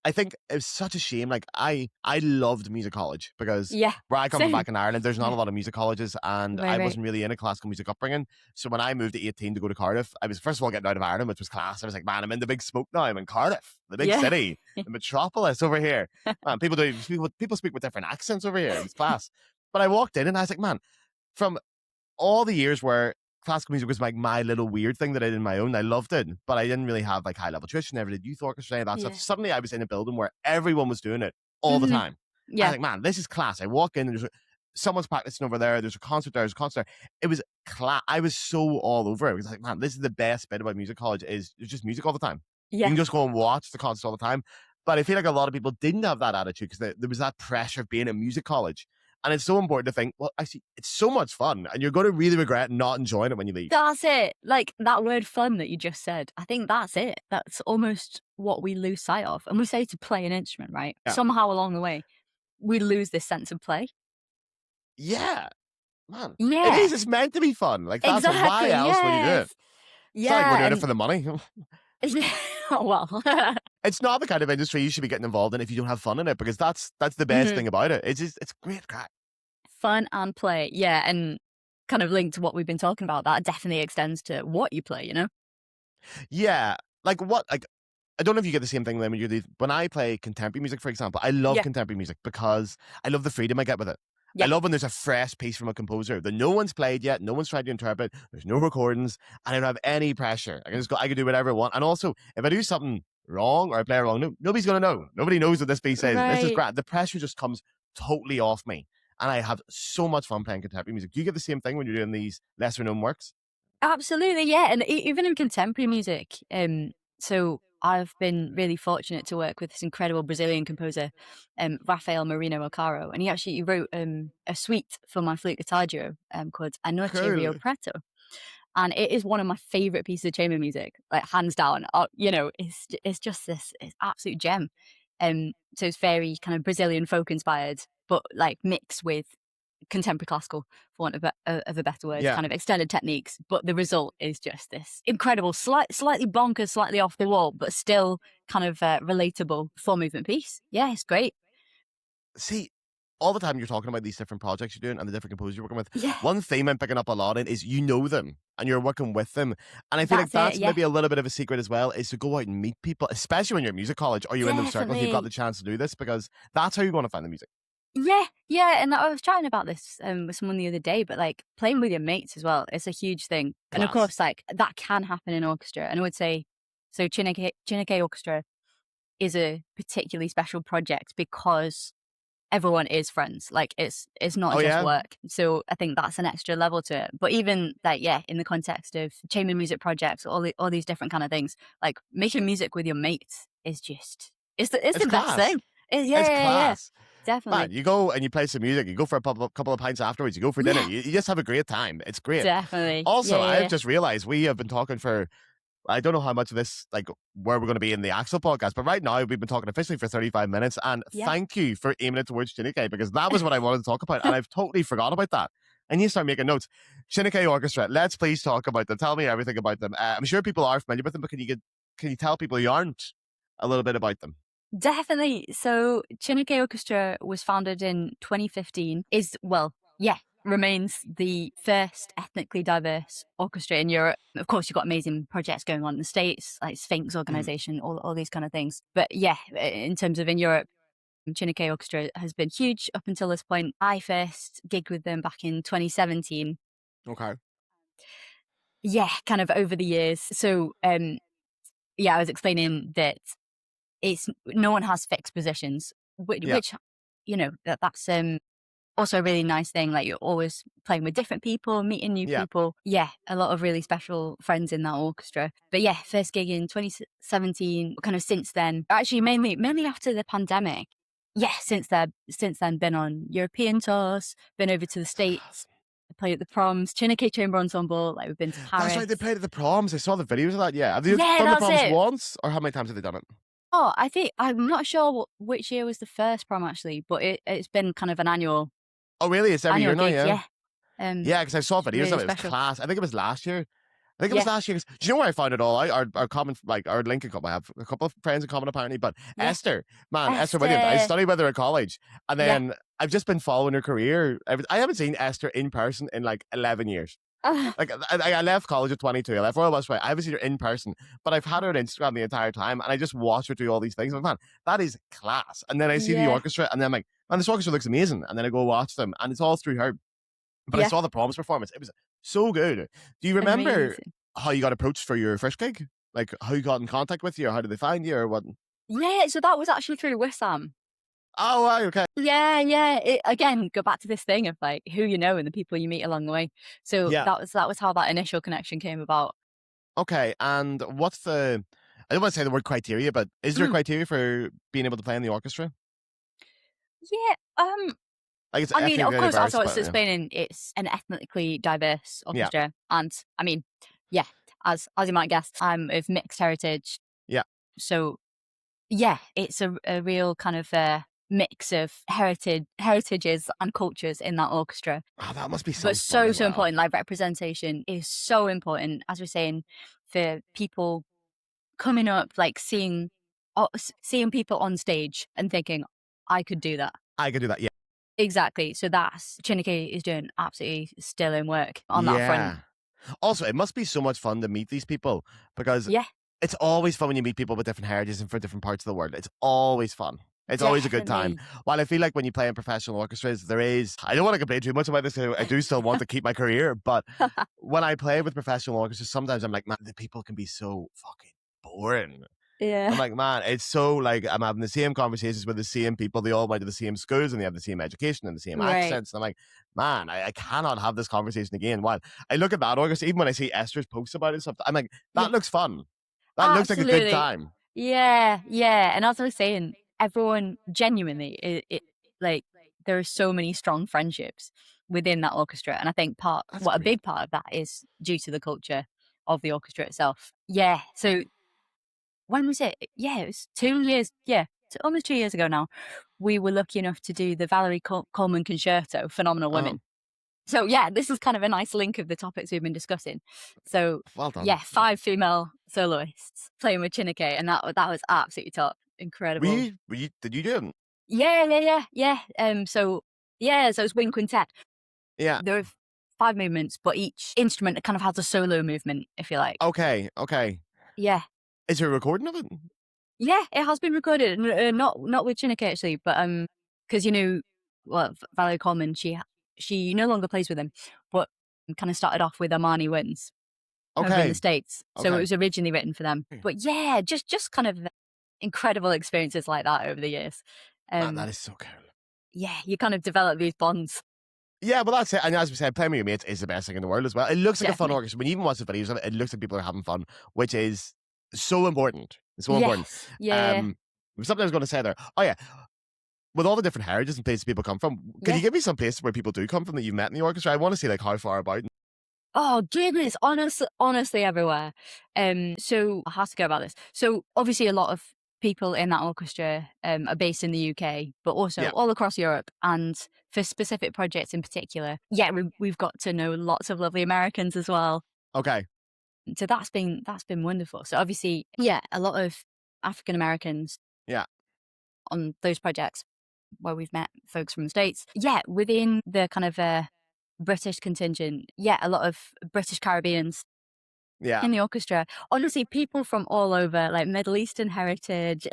I think it's such a shame. Like I loved music college because Yeah, where I come same. from back in Ireland, there's not Yeah. a lot of music colleges, and I Right. wasn't really in a classical music upbringing. So when I moved at 18 to go to Cardiff, I was first of all getting out of Ireland, which was class. I was like, man, I'm in the big smoke now. I'm in Cardiff, the big Yeah. city, the metropolis over here. Man, people speak with different accents over here. It was class. But I walked in and I was like, man, from all the years where classical music was like my little weird thing that I did on my own, I loved it, but I didn't really have like high level tuition, never did youth orchestra, any of that stuff. Yeah. Suddenly I was in a building where everyone was doing it all the Mhm. time. I Yeah. was like, man, this is class. I walk in and someone's practicing over there, there's a concert there, there's a concert there. It was class. I was so all over it. I was like, man, this is the best bit about music college is there's just music all the time. You Yeah. can just go and watch the concerts all the time. But I feel like a lot of people didn't have that attitude because there was that pressure of being a music college. And it's so important to think, well, actually, it's so much fun, and you're going to really regret not enjoying it when you leave. That's it. Like that word fun that you just said. I think that's it. That's almost what we lose sight of. And we say to play an instrument, right? Yeah. Somehow along the way, we lose this sense of play. Yeah. Man. Yeah. It is. It's meant to be fun. Like, that's Exactly. why else would you do it? Yes. It's not like we're Yeah. doing it for the money. Well, It's not the kind of industry you should be getting involved in if you don't have fun in it, because that's the best Mhm. thing about it. It's great crack. fun and play. Yeah. And kind of linked to what we've been talking about, that definitely extends to what you play, Yeah. Like what? Like, I don't know if you get the same thing when I play contemporary music, for example. I love Yeah. contemporary music because I love the freedom I get with it. I love when there's a fresh piece from a composer that no one's played yet, no one's tried to interpret, there's no recordings, and I don't have any pressure. I can just go, I can do whatever I want. And also, if I do something wrong or I play it wrong, nobody's going to know. Nobody knows what this piece is. This is great. The pressure just comes totally off me. And I have so much fun playing contemporary music. Do you get the same thing when you're doing these lesser known works? Absolutely, yeah. And even in contemporary music, so I've been really fortunate to work with this incredible Brazilian composer, Rafael Marino Ocaro, and he wrote a suite for my flute guitar duo called A Noche Rio Preto. And it is one of my favorite pieces of chamber music, like hands down. It's just this absolute gem. So it's very kind of Brazilian folk inspired, but like mixed with contemporary classical, for want of a better word, kind of extended techniques. But the result is just this incredible, slightly bonkers, slightly off the wall, but still kind of relatable 4-movement piece. Yeah, it's great. See, all the time you're talking about these different projects you're doing and the different composers you're working with. One theme I'm picking up a lot in is you know them and you're working with them. And I feel that's maybe a little bit of a secret as well, is to go out and meet people, especially when you're in music college or you're in those circles, you've got the chance to do this, because that's how you're going to find the music. Yeah, and I was chatting about this with someone the other day, but like playing with your mates as well, it's a huge thing. And of course, like that can happen in orchestra. And I would say, so Chineke Orchestra is a particularly special project because everyone is friends. Like it's not just work. So I think that's an extra level to it. But even like, in the context of chamber music projects, all these different kind of things, like making music with your mates is just, it's the best thing. It's class. Definitely. Man, you go and you play some music, you go for a couple of pints afterwards, you go for dinner, you just have a great time. It's great. Definitely. Also, I've just realized we have been talking for, I don't know how much of this, like where we're going to be in the actual podcast, but right now we've been talking officially for 35 minutes. And thank you for aiming it towards Chineke, because that was what I wanted to talk about. And I've totally forgot about that. And you start making notes. Chineke Orchestra, let's please talk about them. Tell me everything about them. I'm sure people are familiar with them, but can you tell people who aren't a little bit about them? Definitely. So Chineke Orchestra was founded in 2015, remains the first ethnically diverse orchestra in Europe. Of course, you've got amazing projects going on in the States, like Sphinx organization, all these kind of things. But in terms of in Europe, Chineke Orchestra has been huge up until this point. I first gigged with them back in 2017. Okay. Yeah, kind of over the years. So, I was explaining that no one has fixed positions, which that's also a really nice thing. Like you're always playing with different people, meeting new people. Yeah, a lot of really special friends in that orchestra. But first gig in 2017. Kind of since then, actually mainly after the pandemic. Yeah, since then, been on European tours, been over to the States. I played at the Proms, Chineke Chamber Ensemble. Like we've been to Paris. That's right, they played at the Proms. I saw the videos of that. Yeah, have they done the Proms once, or how many times have they done it? Oh, I think I'm not sure which year was the first prom actually, but it's been kind of an annual. Oh, really? It's every year now, yeah. Yeah, because I saw videos really of it. It was class. I think it was last year. I think it was last year. Do you know where I found it all out? Our common, like our link in common. I have a couple of friends in common apparently, but Esther Williams. I studied with her at college, and then I've just been following her career. I haven't seen Esther in person in like 11 years. Like I left college at 22. I left Royal Welsh Way. I haven't seen her in person, but I've had her on Instagram the entire time, and I just watch her do all these things. I'm like, man, that is class. And then I see the orchestra, and then I'm like, man, this orchestra looks amazing. And then I go watch them, and it's all through her. But I saw the Proms performance. It was so good. Do you remember how you got approached for your first gig? Like how you got in contact with you, or how did they find you, or what? Yeah, so that was actually through Wissam. Oh, right, okay. Yeah. Again, go back to this thing of like who you know and the people you meet along the way. So that was how that initial connection came about. Okay, and what's the? I don't want to say the word criteria, but is there a criteria for being able to play in the orchestra? Yeah. Like it's I mean, of course, as I was but, explaining, it's an ethnically diverse orchestra, and I mean, as you might guess, I'm of mixed heritage. Yeah. So, it's a real kind of mix of heritages and cultures in that orchestra. Oh, that must be so important. Like representation is so important, as we're saying, for people coming up, like seeing people on stage and thinking, I could do that. Yeah. Exactly. So that's Chineke is doing absolutely sterling work on that front. Also, it must be so much fun to meet these people, because it's always fun when you meet people with different heritages and from different parts of the world. It's always fun. It's always a good time. Definitely. While I feel like when you play in professional orchestras, I don't want to complain too much about this. I do still want to keep my career. But when I play with professional orchestras, sometimes I'm like, man, the people can be so fucking boring. Yeah. I'm like, man, it's so like I'm having the same conversations with the same people. They all went to the same schools and they have the same education and the same Right. accents. And I'm like, man, I cannot have this conversation again. While I look at that orchestra, even when I see Esther's posts about it and stuff, I'm like, that Yeah. looks fun. That looks like a good Absolutely. time. Yeah. And as I was saying, everyone genuinely, like there are so many strong friendships within that orchestra, and I think That's a great. big part of that is due to the culture of the orchestra itself. Yeah. So when was it? Yeah, it was 2 years. Yeah, almost 2 years ago now. We were lucky enough to do the Valerie Coleman Concerto, Phenomenal Women. So yeah, this is kind of a nice link of the topics we've been discussing. So Well done. yeah, 5 female soloists playing with Chineke, and that was absolutely top, incredible. Did you do it? Yeah. So it's wind quintet. Yeah. There are 5 movements, but each instrument kind of has a solo movement, if you like. Okay. Yeah. Is there a recording of it? Yeah, it has been recorded. Not with Chineke actually, but because Valerie Coleman, she no longer plays with him, but kind of started off with Armani Winds over in the States. So it was originally written for them. But yeah, just kind of incredible experiences like that over the years. Man, that is so cool. Yeah, you kind of develop these bonds. Yeah, well, that's it. And as we said, playing with your mates is the best thing in the world as well. It looks like a fun orchestra. When you even watch the videos of it, it looks like people are having fun, which is so important. It's so important. Yeah. Something I was going to say there. Oh, yeah. With all the different heritages and places people come from, can you give me some places where people do come from that you've met in the orchestra? I want to see like how far about. Oh goodness, honestly everywhere. So I have to go about this. So obviously a lot of people in that orchestra are based in the UK, but also all across Europe, and for specific projects in particular. Yeah, we've got to know lots of lovely Americans as well. Okay. So that's been wonderful. So obviously, a lot of African Americans. Yeah. On those projects where we've met folks from the States. Yeah, within the kind of British contingent. Yeah, a lot of British Caribbeans. Yeah. In the orchestra. Honestly, people from all over, like Middle Eastern heritage,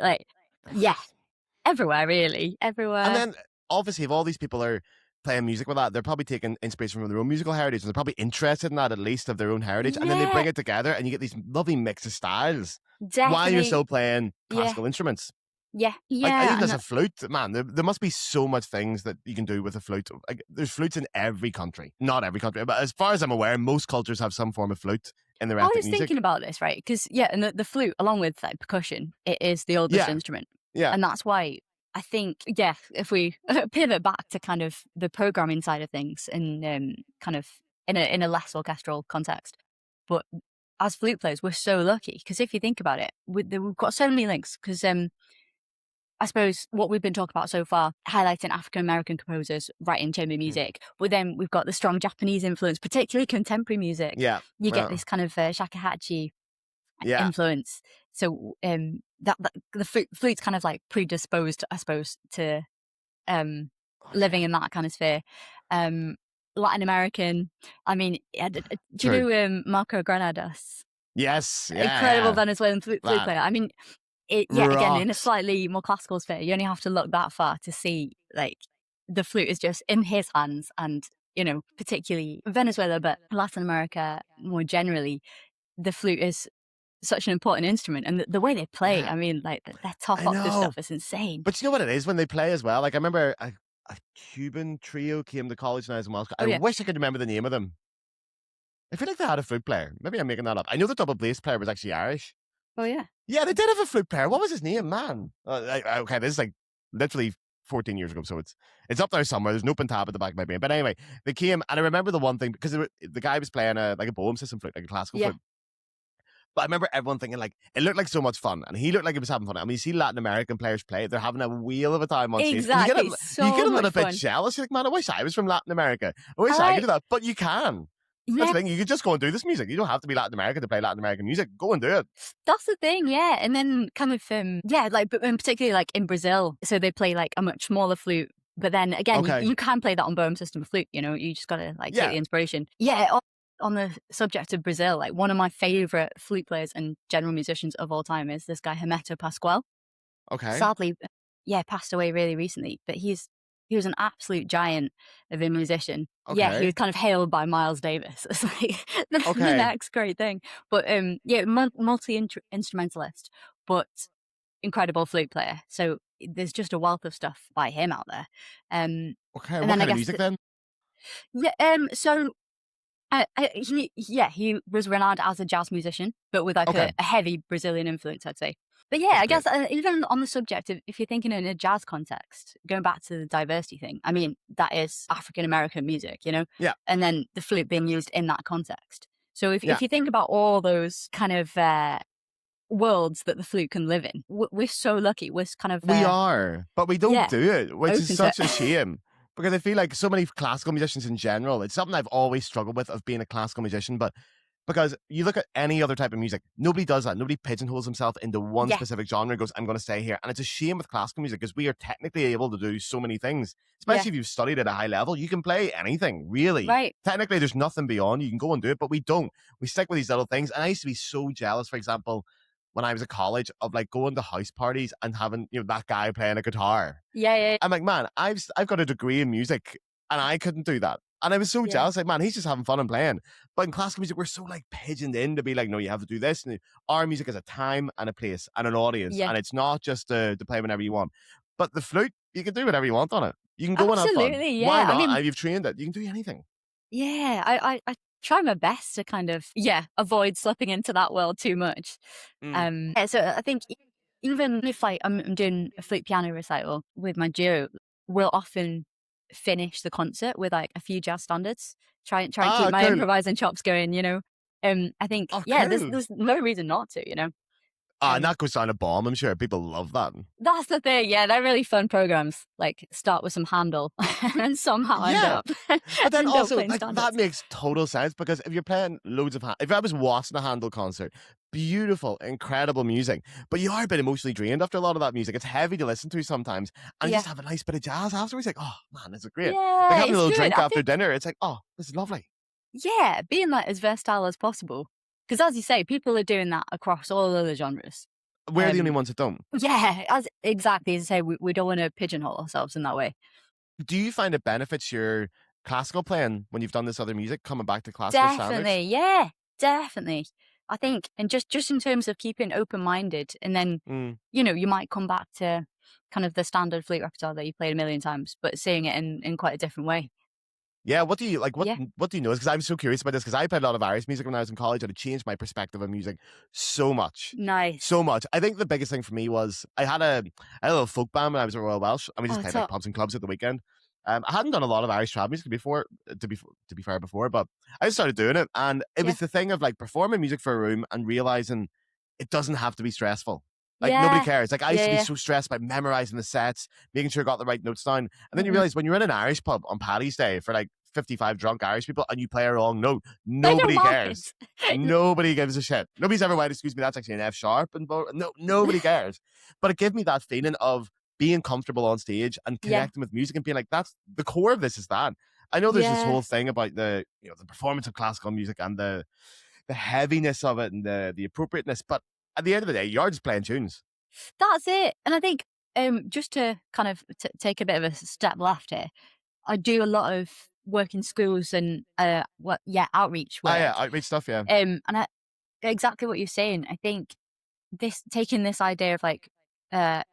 everywhere really, everywhere. And then obviously if all these people are playing music with that, they're probably taking inspiration from their own musical heritage, and they're probably interested in that at least of their own heritage, and then they bring it together and you get these lovely mix of styles. Definitely. While you're still playing classical instruments. Yeah. Like, even as a flute, man, there must be so much things that you can do with a flute. Like, there's flutes in every country. Not every country, but as far as I'm aware, most cultures have some form of flute in their ethnic music. I was thinking about this, right? Because, and the flute, along with like percussion, it is the oldest instrument. Yeah. And that's why I think, if we pivot back to kind of the programming side of things and kind of in a less orchestral context. But as flute players, we're so lucky because if you think about it, we've got so many links because I suppose what we've been talking about so far, highlighting African-American composers writing chamber music, but then we've got the strong Japanese influence, particularly contemporary music. Yeah. You get this kind of shakuhachi influence. So that the flute's kind of like predisposed, I suppose, to living in that kind of sphere. Latin American, I mean, do you know Marco Granados? Yes. Yeah. Incredible Venezuelan flute player. I mean, again, in a slightly more classical sphere, you only have to look that far to see, like, the flute is just in his hands, and, particularly Venezuela, but Latin America more generally, the flute is such an important instrument, and the way they play, I mean, like, their top octave stuff is insane. But you know what it is when they play as well? Like, I remember a Cuban trio came to college when I was in Moscow. I wish I could remember the name of them. I feel like they had a flute player. Maybe I'm making that up. I know the double bass player was actually Irish. Oh, yeah. Yeah, they did have a flute player. What was his name, man? Okay, this is like literally 14 years ago, so it's up there somewhere. There's an open tab at the back of my brain. But anyway, they came, and I remember the one thing, because the guy was playing a bohem system flute, like a classical flute. But I remember everyone thinking, like, it looked like so much fun, and he looked like he was having fun. I mean, you see Latin American players play, they're having a wheel of a time on stage. Exactly. You get a little bit jealous. You're like, man, I wish I was from Latin America. I wish I could do that. But you can. That's the thing. You could just go and do this music. You don't have to be Latin American to play Latin American music. Go and do it. That's the thing, yeah. And then kind of, like, but particularly like in Brazil, so they play like a much smaller flute. But then again, you can play that on bohem system flute. You just got to like take the inspiration. Yeah. On the subject of Brazil, like one of my favorite flute players and general musicians of all time is this guy Hermeto Pascoal. Okay. Sadly, passed away really recently, but he was an absolute giant of a musician. Okay. Yeah, he was kind of hailed by Miles Davis. It's like the next great thing. But multi-instrumentalist, but incredible flute player. So there's just a wealth of stuff by him out there. Okay, what kind of music then? Yeah, so he was renowned as a jazz musician, but with like a heavy Brazilian influence, I'd say. But yeah, I guess even on the subject of, if you're thinking in a jazz context, going back to the diversity thing, I mean, that is African American music, you know? Yeah. And then the flute being used in that context. So if you think about all those kind of worlds that the flute can live in, we're so lucky. We're kind of... we are, but we don't do it, which is such a shame. Because I feel like so many classical musicians in general, it's something I've always struggled with, of being a classical musician, but because you look at any other type of music, nobody does that. Nobody pigeonholes himself into one specific genre and goes, I'm going to stay here. And it's a shame with classical music, because we are technically able to do so many things, especially if you've studied at a high level. You can play anything, really. Right. Technically, there's nothing beyond. You can go and do it, but we don't. We stick with these little things. And I used to be so jealous, for example, when I was at college, of like going to house parties and having, you know, that guy playing a guitar. Yeah. I'm like, man, I've got a degree in music and I couldn't do that. And I was so jealous. Like, man, he's just having fun and playing. But in classical music, we're so like pigeoned in to be like, no, you have to do this. And our music has a time and a place and an audience. And it's not just to play whenever you want. But the flute, you can do whatever you want on it. You can go and have fun. Yeah. Why not? I mean, you've trained it. You can do anything. Yeah, I try my best to kind of avoid slipping into that world too much. So I think even if like I'm doing a flute piano recital with my duo, we'll often finish the concert with like a few jazz standards. Try and keep my improvising chops going, you know. I think there's no reason not to, you know. And that goes down a bomb, I'm sure. People love that. That's the thing. Yeah, they're really fun programs. Like, start with some Handel and then somehow end up. But then also, like, that makes total sense, because if you're playing loads of if I was watching a Handel concert, beautiful, incredible music, but you are a bit emotionally drained after a lot of that music. It's heavy to listen to sometimes. And you just have a nice bit of jazz afterwards. Like, oh, man, this is great. Yeah, like having a little drink after dinner. It's like, oh, this is lovely. Yeah, being like as versatile as possible. Because as you say, people are doing that across all other genres. We're the only ones that don't. Yeah, as I say, we don't want to pigeonhole ourselves in that way. Do you find it benefits your classical playing when you've done this other music, coming back to classical standards? Yeah, definitely. I think, and just in terms of keeping open-minded, and then, you know, you might come back to kind of the standard flute repertoire that you played a million times, but seeing it in quite a different way. Yeah, what do you like? What do you notice? Because I'm so curious about this, because I played a lot of Irish music when I was in college, and it changed my perspective on music so much. Nice. So much. I think the biggest thing for me was I had a little folk band when I was at Royal Welsh, and we just played like pubs and clubs at the weekend. I hadn't done a lot of Irish trad music before, to be fair, before, but I just started doing it, and it was the thing of like performing music for a room and realizing it doesn't have to be stressful. Like, nobody cares. Like, I used to be so stressed by memorizing the sets, making sure I got the right notes down. And then you realize when you're in an Irish pub on Paddy's Day for like 55 drunk Irish people and you play a wrong note, nobody cares. Nobody gives a shit. Nobody's ever went, excuse me, that's actually an F sharp. And no, nobody cares. But it gave me that feeling of being comfortable on stage and connecting with music and being like, that's the core of this is that. I know there's this whole thing about the performance of classical music and the heaviness of it and the appropriateness, but at the end of the day, you're just playing tunes. That's it. And I think just to kind of take a bit of a step left here, I do a lot of work in schools and outreach work. Outreach stuff, yeah. And exactly what you're saying. I think taking this idea of like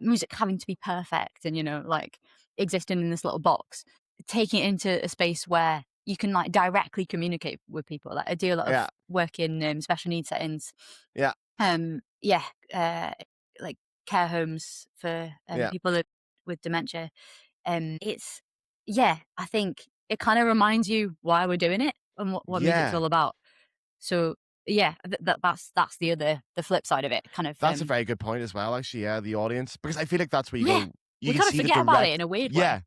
music having to be perfect and, you know, like existing in this little box, taking it into a space where you can like directly communicate with people. Like, I do a lot of work in special needs settings. Yeah. Like care homes for people with dementia. It's I think it kind of reminds you why we're doing it and what music's all about. So that's the flip side of it. Kind of. That's a very good point as well, actually. Yeah, the audience, because I feel like that's where you go. You can kind of forget about it in a weird way. Yeah,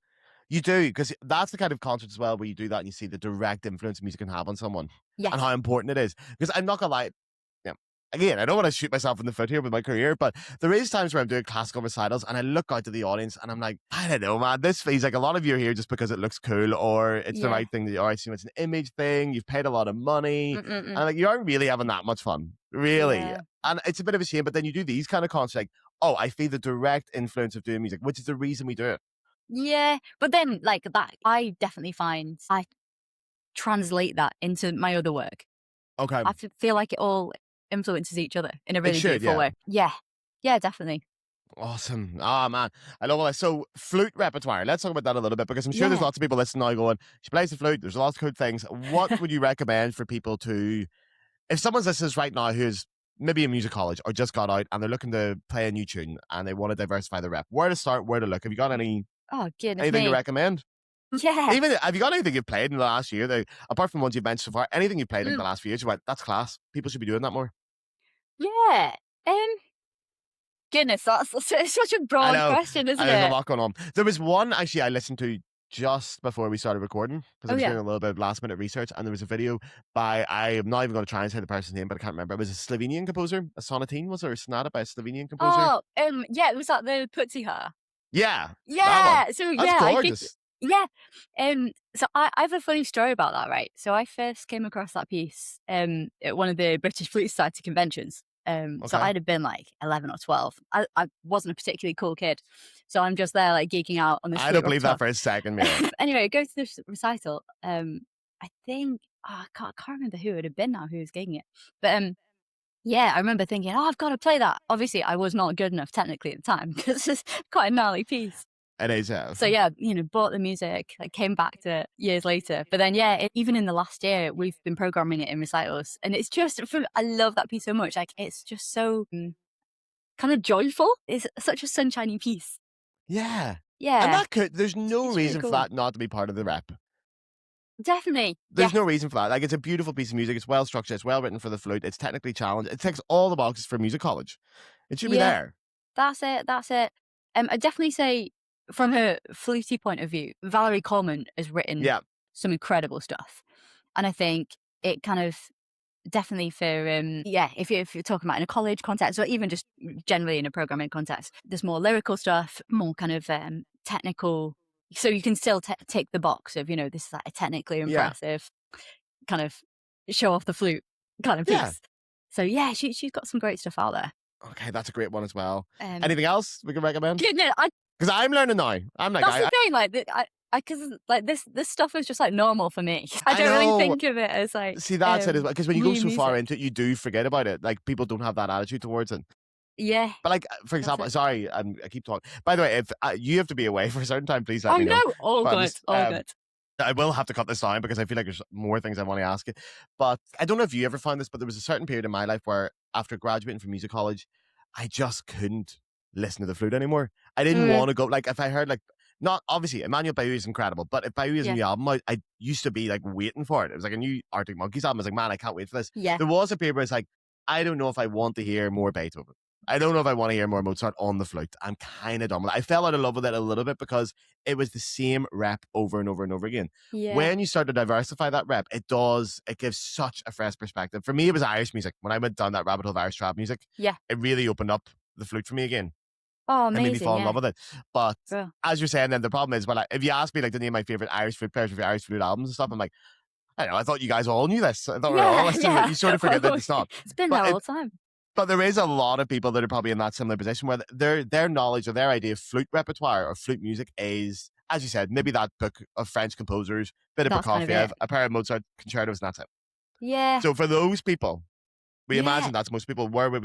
you do, because that's the kind of concert as well where you do that and you see the direct influence music can have on someone and how important it is. Because I'm not gonna lie, again, I don't want to shoot myself in the foot here with my career, but there is times where I'm doing classical recitals and I look out to the audience and I'm like, I don't know, man, this feels like a lot of you are here just because it looks cool or it's the right thing that you are. It's an image thing. You've paid a lot of money. And like, you aren't really having that much fun, really. Yeah. And it's a bit of a shame, but then you do these kind of concerts like, oh, I feel the direct influence of doing music, which is the reason we do it. Yeah. But then like that, I definitely find I translate that into my other work. Okay. I feel like it all influences each other in a really beautiful way. Yeah. Yeah, definitely. Awesome. Oh, man. I love all that. So, flute repertoire. Let's talk about that a little bit because I'm sure there's lots of people listening now going, she plays the flute. There's lots of good things. What would you recommend for people to, if someone's listening right now who's maybe in music college or just got out and they're looking to play a new tune and they want to diversify the rep, where to start, where to look? Have you got anything to recommend? Yeah. Even have you got anything you've played in the last year, apart from ones you've mentioned so far, anything you've played in the last few years, you went, that's class. People should be doing that more. Yeah. Goodness, that's such a broad question, isn't it? There's a lot going on. There was one actually I listened to just before we started recording because I was doing a little bit of last minute research, and there was a video by, I am not even going to try and say the person's name, but I can't remember. It was a Slovenian composer, a sonatine, was there, a sonata by a Slovenian composer? Oh, yeah, was that the Putziha? Yeah. Yeah. So that's gorgeous. So I have a funny story about that, right? So I first came across that piece at one of the British Flute Society conventions. So I'd have been like 11 or 12. I wasn't a particularly cool kid. So I'm just there like geeking out on this. I don't believe that for a second, Meera. Anyway, go to this recital. I think, I can't remember who it would have been now who was gigging it. But yeah, I remember thinking, oh, I've got to play that. Obviously, I was not good enough technically at the time because it's quite a gnarly piece. It is, So yeah, bought the music, like came back to it years later. But then even in the last year, we've been programming it in recitals, and it's just, I love that piece so much. Like it's just so kind of joyful. It's such a sunshiny piece. Yeah. Yeah. And there's no reason really cool for that not to be part of the rep. Definitely. There's no reason for that. Like, it's a beautiful piece of music. It's well structured. It's well written for the flute. It's technically challenged. It ticks all the boxes for music college. It should be there. That's it. I definitely say, from a flutey point of view, Valerie Coleman has written some incredible stuff. And I think it kind of definitely for, if you're talking about in a college context or even just generally in a programming context, there's more lyrical stuff, more kind of technical. So you can still tick the box of, this is like a technically impressive kind of show off the flute kind of piece. Yeah. So yeah, she's got some great stuff out there. Okay, that's a great one as well. Anything else we can recommend? No, because I'm learning now. I'm like, that's the thing. Like, because like this stuff is just like normal for me. I don't really think of it as like. See, that's it as well. Because when you go so far into it, you do forget about it. Like, people don't have that attitude towards it. Yeah. But like, for example, sorry, I keep talking. By the way, if you have to be away for a certain time, please let me know. Oh no, all good. I will have to cut this down because I feel like there's more things I want to ask you. But I don't know if you ever found this, but there was a certain period in my life where after graduating from music college, I just couldn't listen to the flute anymore. I didn't want to go, like, if I heard, like, not obviously Emmanuel Bayou is incredible, but if Bayou is in the album, I used to be like waiting for it. It was like a new Arctic Monkeys album. I was like, man, I can't wait for this. Yeah. There was a period where it's like, I don't know if I want to hear more Beethoven. I don't know if I want to hear more Mozart on the flute. I'm kind of done with it. I fell out of love with it a little bit because it was the same rep over and over and over again. Yeah. When you start to diversify that rep, it gives such a fresh perspective. For me, it was Irish music. When I went down that rabbit hole of Irish trap music, it really opened up the flute for me again. Oh, amazing. And made me fall in love with it. But as you're saying, then the problem is, if you ask me like to name my favorite Irish flute players for Irish flute albums and stuff, I'm like, I don't know, I thought you guys all knew this. I thought we were all listening. You sort of forget that it's not. It's been there all the time. But there is a lot of people that are probably in that similar position where their knowledge or their idea of flute repertoire or flute music is, as you said, maybe that book of French composers, bit of Prokofiev, a pair of Mozart concertos, and that's it. Yeah. So for those people, we imagine that's most people. Where would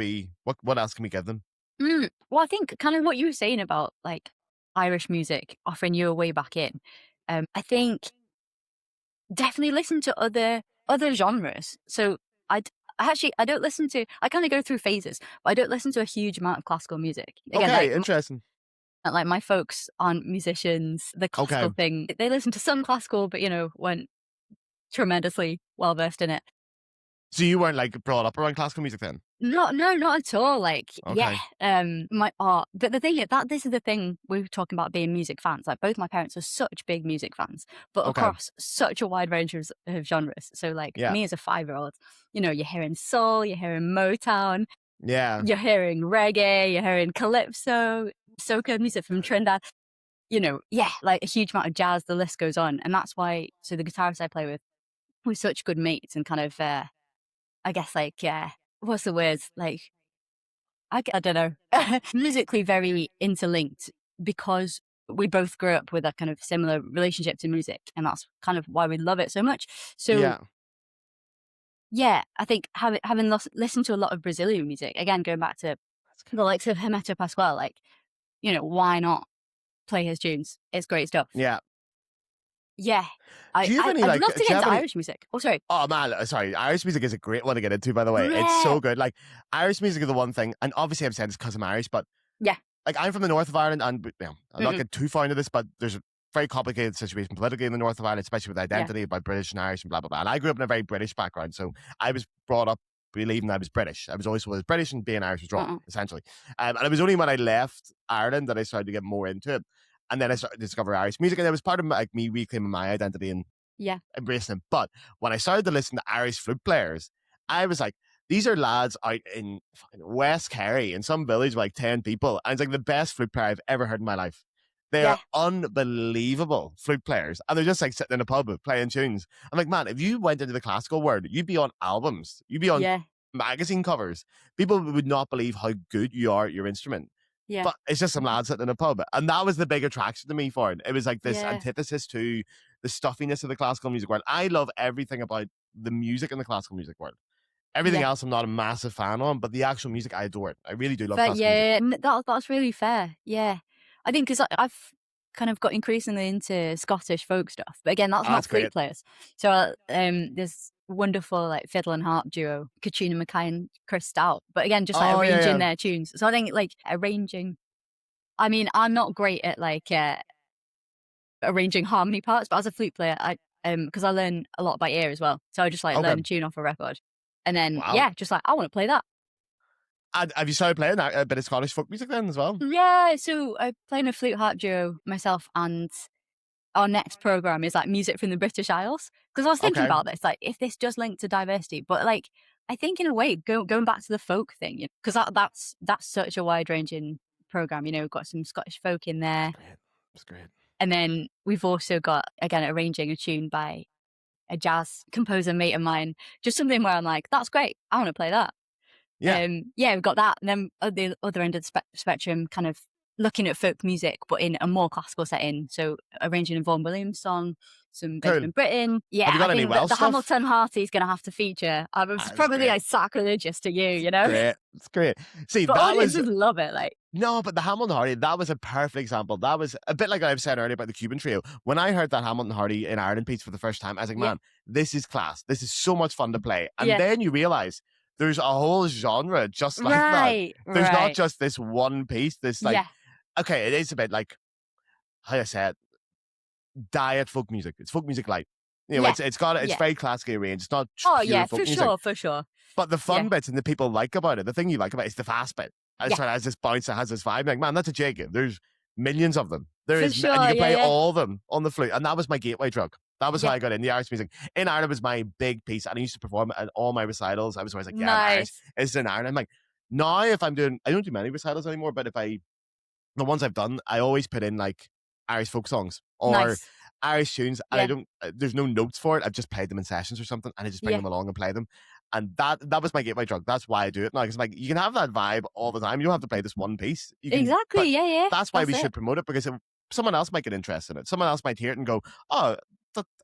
what else can we give them? Well, I think kind of what you were saying about like Irish music offering you a way back in. I think definitely listen to other genres. So I don't listen to, I kind of go through phases, but I don't listen to a huge amount of classical music. Again, interesting. Like my folks aren't musicians, the classical thing, they listen to some classical, but weren't tremendously well versed in it. So you weren't like brought up around classical music then? No, not at all. Like, Okay. my art. But the thing is that this is the thing we were talking about being music fans. Like, both my parents are such big music fans, but Okay. across such a wide range of genres. So, like, Yeah. me as a 5-year-old, you know, you're hearing soul, you're hearing Motown, Yeah. you're hearing reggae, you're hearing calypso, soca music from Trinidad. You know, like a huge amount of jazz. The list goes on, and that's why. So the guitarist I play with, we're such good mates, and kind of, I guess, like, what's the word? Like, I don't know, musically very interlinked because we both grew up with a kind of similar relationship to music, and that's kind of why we love it so much. So I think having listened to a lot of Brazilian music, again, going back to the likes of Hermeto Pascoal, like, you know, why not play his tunes? It's great stuff. Yeah. Yeah. Do you have any, I'd like, love to do you get have into any- Irish music. Oh, sorry. Oh man, sorry. Irish music is a great one to get into, by the way. It's Yeah. so good. Like, Irish music is the one thing, and obviously I'm saying this because I'm Irish, but Yeah. like, I'm from the north of Ireland, and you know, I'm not getting too far into this, but there's a very complicated situation politically in the north of Ireland, especially with identity about British and Irish and blah blah blah. And I grew up in a very British background, so I was brought up believing I was British. I was always British, and being Irish was wrong, essentially. And it was only when I left Ireland that I started to get more into it, and then I started to discover Irish music, and it was part of like me reclaiming my identity and embracing it. But when I started to listen to Irish flute players, I was like, these are lads out in West Kerry in some village with like 10 people, and it's like the best flute player I've ever heard in my life. They are unbelievable flute players, and they're just like sitting in a pub playing tunes. I'm like, man, if you went into the classical world, you'd be on albums, you'd be on magazine covers. People would not believe how good you are at your instrument. Yeah. But it's just some lads sitting in a pub, and that was the big attraction to me for it. It was like this antithesis to the stuffiness of the classical music world. I love everything about the music in the classical music world. Everything else I'm not a massive fan on, but the actual music I adore it. I really do love classical music. That's really fair. Yeah, I think because I've kind of got increasingly into Scottish folk stuff, but again, that's not flute players. So there's wonderful like fiddle and harp duo, Katrina Mackay and Chris Stout. But again, just like arranging their tunes. So I think like arranging. I mean, I'm not great at like arranging harmony parts, but as a flute player, I because I learn a lot by ear as well. So I just like learn a tune off a record, and then just like I want to play that. And have you started playing a bit of Scottish folk music then as well? Yeah, so I'm playing a flute harp duo myself, and our next program is like music from the British Isles. Because I was thinking about this, like if this does link to diversity, but like I think in a way going back to the folk thing, because that's such a wide ranging program. You know, we've got some Scottish folk in there. That's great. And then we've also got again arranging a tune by a jazz composer mate of mine. Just something where I'm like, that's great. I want to play that. We've got that. And then at the other end of the spectrum, kind of looking at folk music, but in a more classical setting. So arranging a Vaughan Williams song, some Benjamin Britten. Yeah, have you got I any think Welsh the stuff? Hamilton Hearty is going to have to feature. It's probably like sacrilegious to you know? Great. It's great. See, but that audiences love it. Like, no, but the Hamilton Hardy, that was a perfect example. That was a bit like I've said earlier about the Cuban Trio. When I heard that Hamilton Hardy in Ireland piece for the first time, I was like, man, this is class. This is so much fun to play. And then you realize there's a whole genre just like that. There's not just this one piece. This like, okay, it is a bit like, how do I say it? Diet folk music. It's folk music light. You know, it's very classically arranged. It's not pure folk music. for sure. But the fun bits and the people like about it, the thing you like about it is the fast bit. It has this bounce, it has this vibe. Like, man, that's a jig. There's millions of them. And you can play all of them on the flute. And that was my gateway drug. That was how I got in the Irish music. In Ireland was my big piece. And I used to perform at all my recitals. I was always like, I'm Irish. It's in Ireland. I'm like, now if I'm doing, I don't do many recitals anymore, but the ones I've done, I always put in like Irish folk songs or Irish tunes. And I don't, there's no notes for it. I've just played them in sessions or something. And I just bring them along and play them. And that was my gateway drug. That's why I do it now. Because like you can have that vibe all the time. You don't have to play this one piece. Exactly. That's why we should promote it, because someone else might get interested in it. Someone else might hear it and go, "Oh,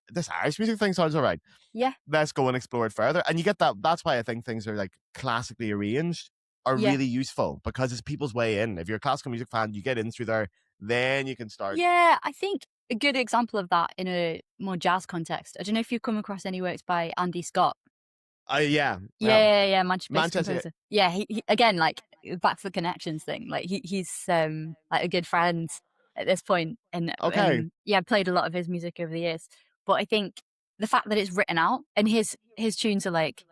this Irish music thing sounds all right. Yeah, let's go and explore it further." And you get that. That's why I think things are like classically arranged are really useful, because it's people's way in. If you're a classical music fan, you get in through there, then you can start. Yeah, I think a good example of that in a more jazz context. I don't know if you've come across any works by Andy Scott. Yeah. Manchester composer. Yeah, he again, like back to the connections thing. Like he's like a good friend at this point, and played a lot of his music over the years. But I think the fact that it's written out and his tunes are like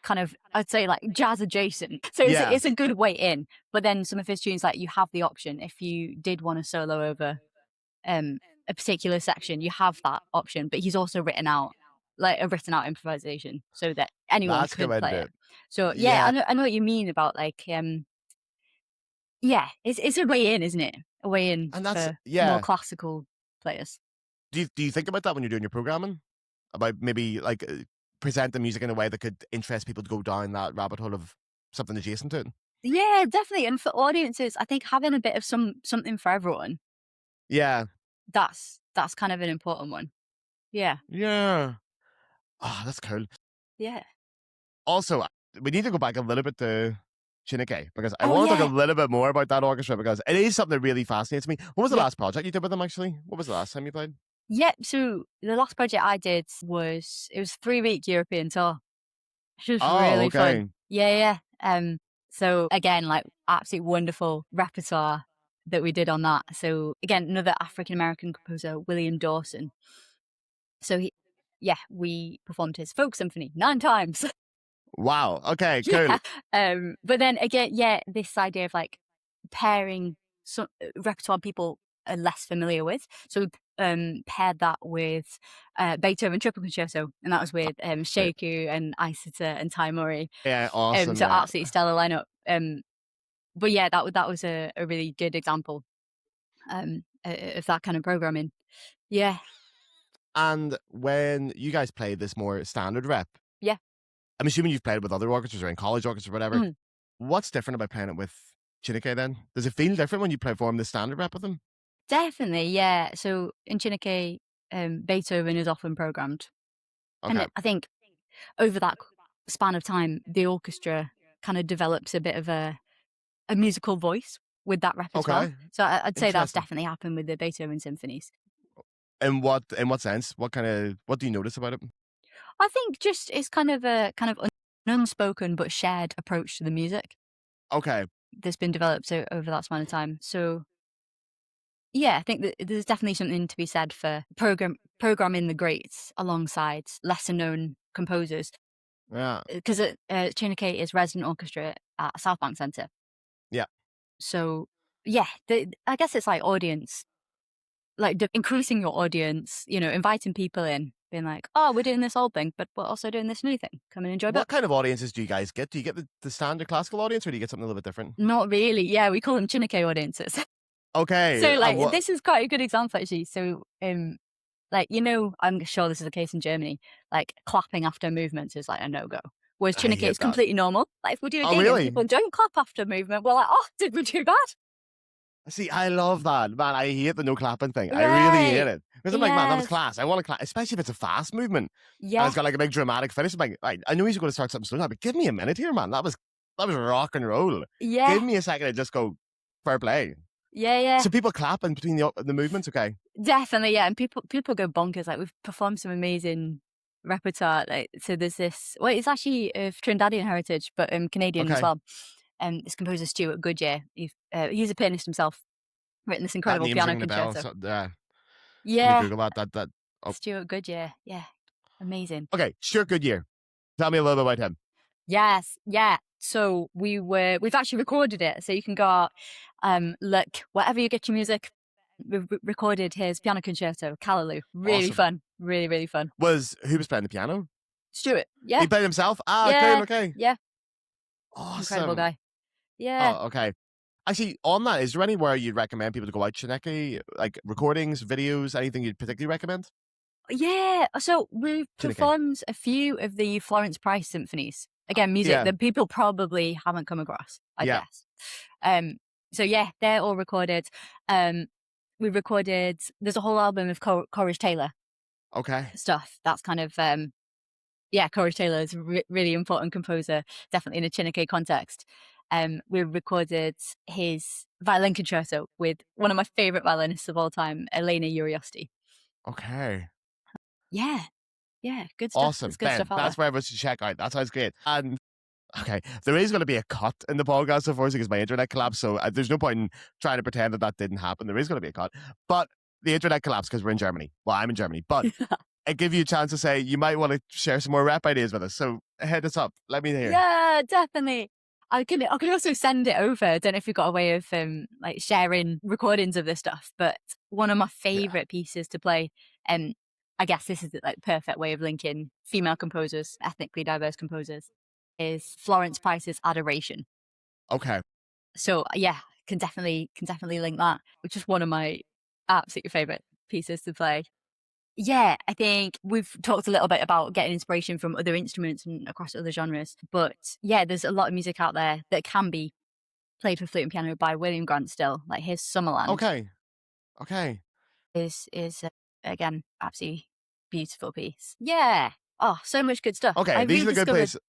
kind of, I'd say like jazz adjacent. So it's a good way in. But then some of his tunes, like you have the option if you did want to solo over a particular section, you have that option. But he's also written out improvisation so that anyone could play it. So I know what you mean about like it's a way in, isn't it? A way in for more classical players. Do you think about that when you're doing your programming? About maybe like present the music in a way that could interest people to go down that rabbit hole of something adjacent to it? Yeah, definitely. And for audiences, I think having a bit of something for everyone. Yeah. That's kind of an important one. Yeah. Yeah. Oh, that's cool. Yeah. Also, we need to go back a little bit to Chineke because I want to talk a little bit more about that orchestra because it is something that really fascinates me. What was the last project you did with them, actually? What was the last time you played? Yeah, so the last project I did was a 3-week European tour. Which was really fun. Yeah. So again, like absolutely wonderful repertoire that we did on that. So again, another African American composer, William Dawson. So we performed his folk symphony 9 times. Wow. Okay, cool. But then again, this idea of like pairing some repertoire people are less familiar with. So paired that with Beethoven Triple Concerto, and that was with Sheku and Isata and Ty Murray. Yeah, awesome. So absolutely stellar lineup. But yeah, that was a really good example of that kind of programming. Yeah. And when you guys played this more standard rep, yeah, I'm assuming you've played with other orchestras or in college orchestras or whatever. What's different about playing it with Chineke then? Does it feel different when you perform the standard rep with them? Definitely, yeah. So in Chineke, Beethoven is often programmed. Okay. And I think over that span of time, the orchestra kind of develops a bit of a musical voice with that repertoire. Okay. So I'd say that's definitely happened with the Beethoven symphonies. In what sense? What do you notice about it? I think just it's kind of an unspoken but shared approach to the music. Okay. That's been developed over that span of time. So yeah, I think that there's definitely something to be said for programming the greats alongside lesser known composers. Yeah. Because Chineke is resident orchestra at South Bank Centre. Yeah. So yeah, I guess it's like audience, like increasing your audience, inviting people in, being like, oh, we're doing this old thing, but we're also doing this new thing. Come and enjoy it. What kind of audiences do you guys get? Do you get the standard classical audience or do you get something a little bit different? Not really. Yeah, we call them Chineke audiences. Okay. So like this is quite a good example actually. So like, I'm sure this is the case in Germany, like clapping after movements is like a no-go. Whereas Chineke is completely normal. Like if we do a gig and people don't clap after movement, we're like, oh, did we do bad? See, I love that, man. I hate the no clapping thing. Right. I really hate it. Because I'm like, man, that was class. I want to clap, especially if it's a fast movement. Yeah. And it's got like a big dramatic finish. I'm like, I know he's going to start something slow, but give me a minute here, man. That was rock and roll. Yeah. Give me a second to just go fair play. Yeah. So people clap in between the movements, okay? Definitely, yeah. And people go bonkers. Like we've performed some amazing repertoire. Like so, there's this. Well, it's actually of Trinidadian heritage, but Canadian as well. And this composer Stuart Goodyear. He's a pianist himself. Written this incredible piano concerto. Yeah. Google that. Stuart Goodyear. Yeah, amazing. Okay, Stuart Goodyear. Tell me a little bit about him. Yes, yeah. So we've actually recorded it. So you can go look, wherever you get your music, we've recorded his piano concerto, Callaloo. Really fun. Really, really fun. Who was playing the piano? Stuart, yeah. He played himself? Okay. Yeah. Awesome. Incredible guy. Yeah. Oh, okay. Actually, on that, is there anywhere you'd recommend people to go out, Chineke? Like recordings, videos, anything you'd particularly recommend? Yeah. So we've performed a few of the Florence Price symphonies. Again, music that people probably haven't come across, I guess. So yeah, they're all recorded. We recorded, there's a whole album of Courage Taylor. Okay. Stuff. That's kind of, Courage Taylor is a really important composer, definitely in a Chineke context. We recorded his violin concerto with one of my favorite violinists of all time, Elena Uriosti. Okay. Yeah, good stuff. Awesome. Good stuff that's where everyone should check out. That sounds great. And okay, there is going to be a cut in the podcast, of course, because my internet collapsed. So there's no point in trying to pretend that didn't happen. There is going to be a cut. But the internet collapsed because we're in Germany. Well, I'm in Germany. But it give you a chance to say you might want to share some more rap ideas with us. So head us up. Let me hear. Yeah, definitely. I can also send it over. I don't know if you've got a way of like sharing recordings of this stuff, but one of my favorite pieces to play, I guess this is the like perfect way of linking female composers, ethnically diverse composers, is Florence Price's Adoration. Okay. So yeah, can definitely link that, which is one of my absolute favorite pieces to play. Yeah, I think we've talked a little bit about getting inspiration from other instruments and across other genres. But yeah, there's a lot of music out there that can be played for flute and piano by William Grant still. Like his Summerland Okay. is again, absolutely beautiful piece. Yeah. Oh, so much good stuff. Okay, these are the good places.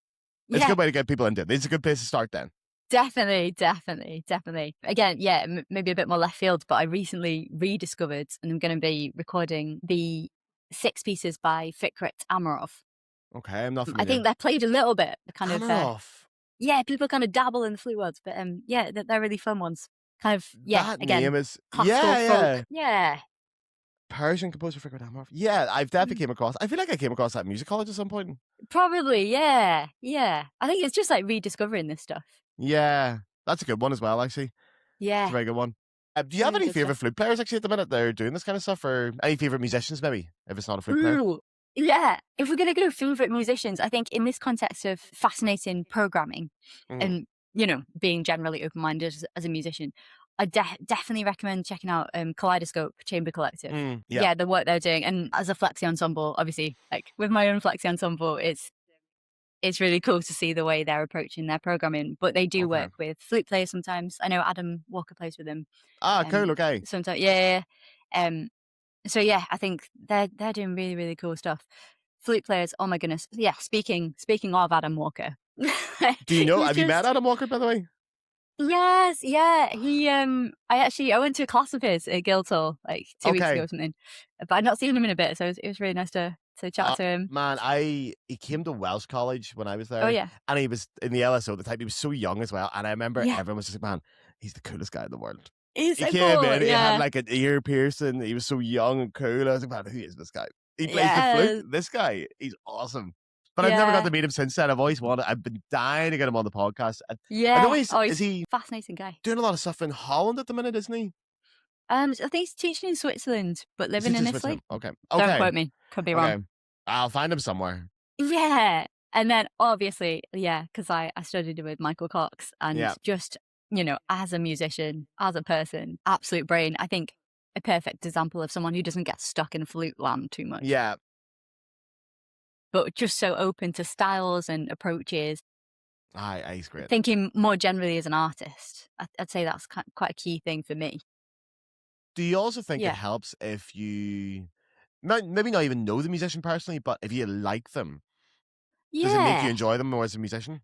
It's a Yeah, good way to get people into it. This is a good place to start then. definitely. Again, yeah, maybe a bit more left field, but I recently rediscovered, and I'm going to be recording the 6 pieces by Fikret Amarov. Okay, I'm not familiar. I think they're played a little bit, kind of. Amarov. Yeah, people kind of dabble in the flute worlds, but yeah, they're really fun ones. Kind of, yeah. That again, name is classical folk. Yeah. Persian composer Fikret Amarov. Yeah, I've definitely came across. I feel like I came across that in music college at some point. Probably, yeah. I think it's just like rediscovering this stuff. Yeah, that's a good one as well. Actually, Yeah. it's a very good one. Do you have any favorite flute players actually at the minute that are doing this kind of stuff, or any favorite musicians maybe if it's not a flute player? Ooh, yeah. If we're gonna go favorite musicians, I think in this context of fascinating programming and being generally open-minded as a musician, I definitely recommend checking out Kaleidoscope Chamber Collective. Yeah, the work they're doing, and as a flexi ensemble, obviously, like with my own flexi ensemble, it's really cool to see the way they're approaching their programming. But they do work with flute players sometimes. I know Adam Walker plays with them. Cool. Okay. Sometimes, yeah. So yeah, I think they're doing really, really cool stuff. Flute players, oh my goodness. Yeah, speaking of Adam Walker. Do you know? Have you met Adam Walker, by the way? Yes, yeah. He I went to a class of his at Guildhall like 2 weeks ago or something. But I'd not seen him in a bit, so it was really nice to chat to him. Man, he came to Welsh College when I was there. Oh yeah. And he was in the LSO at the time. He was so young as well. And I remember everyone was just like, man, he's the coolest guy in the world. He's so came cool. in, he had like an ear piercing. He was so young and cool. I was like, man, who is this guy? He plays the flute. This guy, he's awesome. But I've never got to meet him since then. I've been dying to get him on the podcast. I know he's is he a fascinating guy. Doing a lot of stuff in Holland at the minute, isn't he? I think he's teaching in Switzerland, but living in Italy. Okay. Don't quote me. Could be wrong. I'll find him somewhere. Yeah. And then obviously, because I studied with Michael Cox and just, as a musician, as a person, absolute brain. I think a perfect example of someone who doesn't get stuck in flute land too much. Yeah. But just so open to styles and approaches. He's great. Thinking more generally as an artist. I'd say that's quite a key thing for me. Do you also think it helps if you maybe not even know the musician personally, but if you like them? Does it make you enjoy them more as a musician?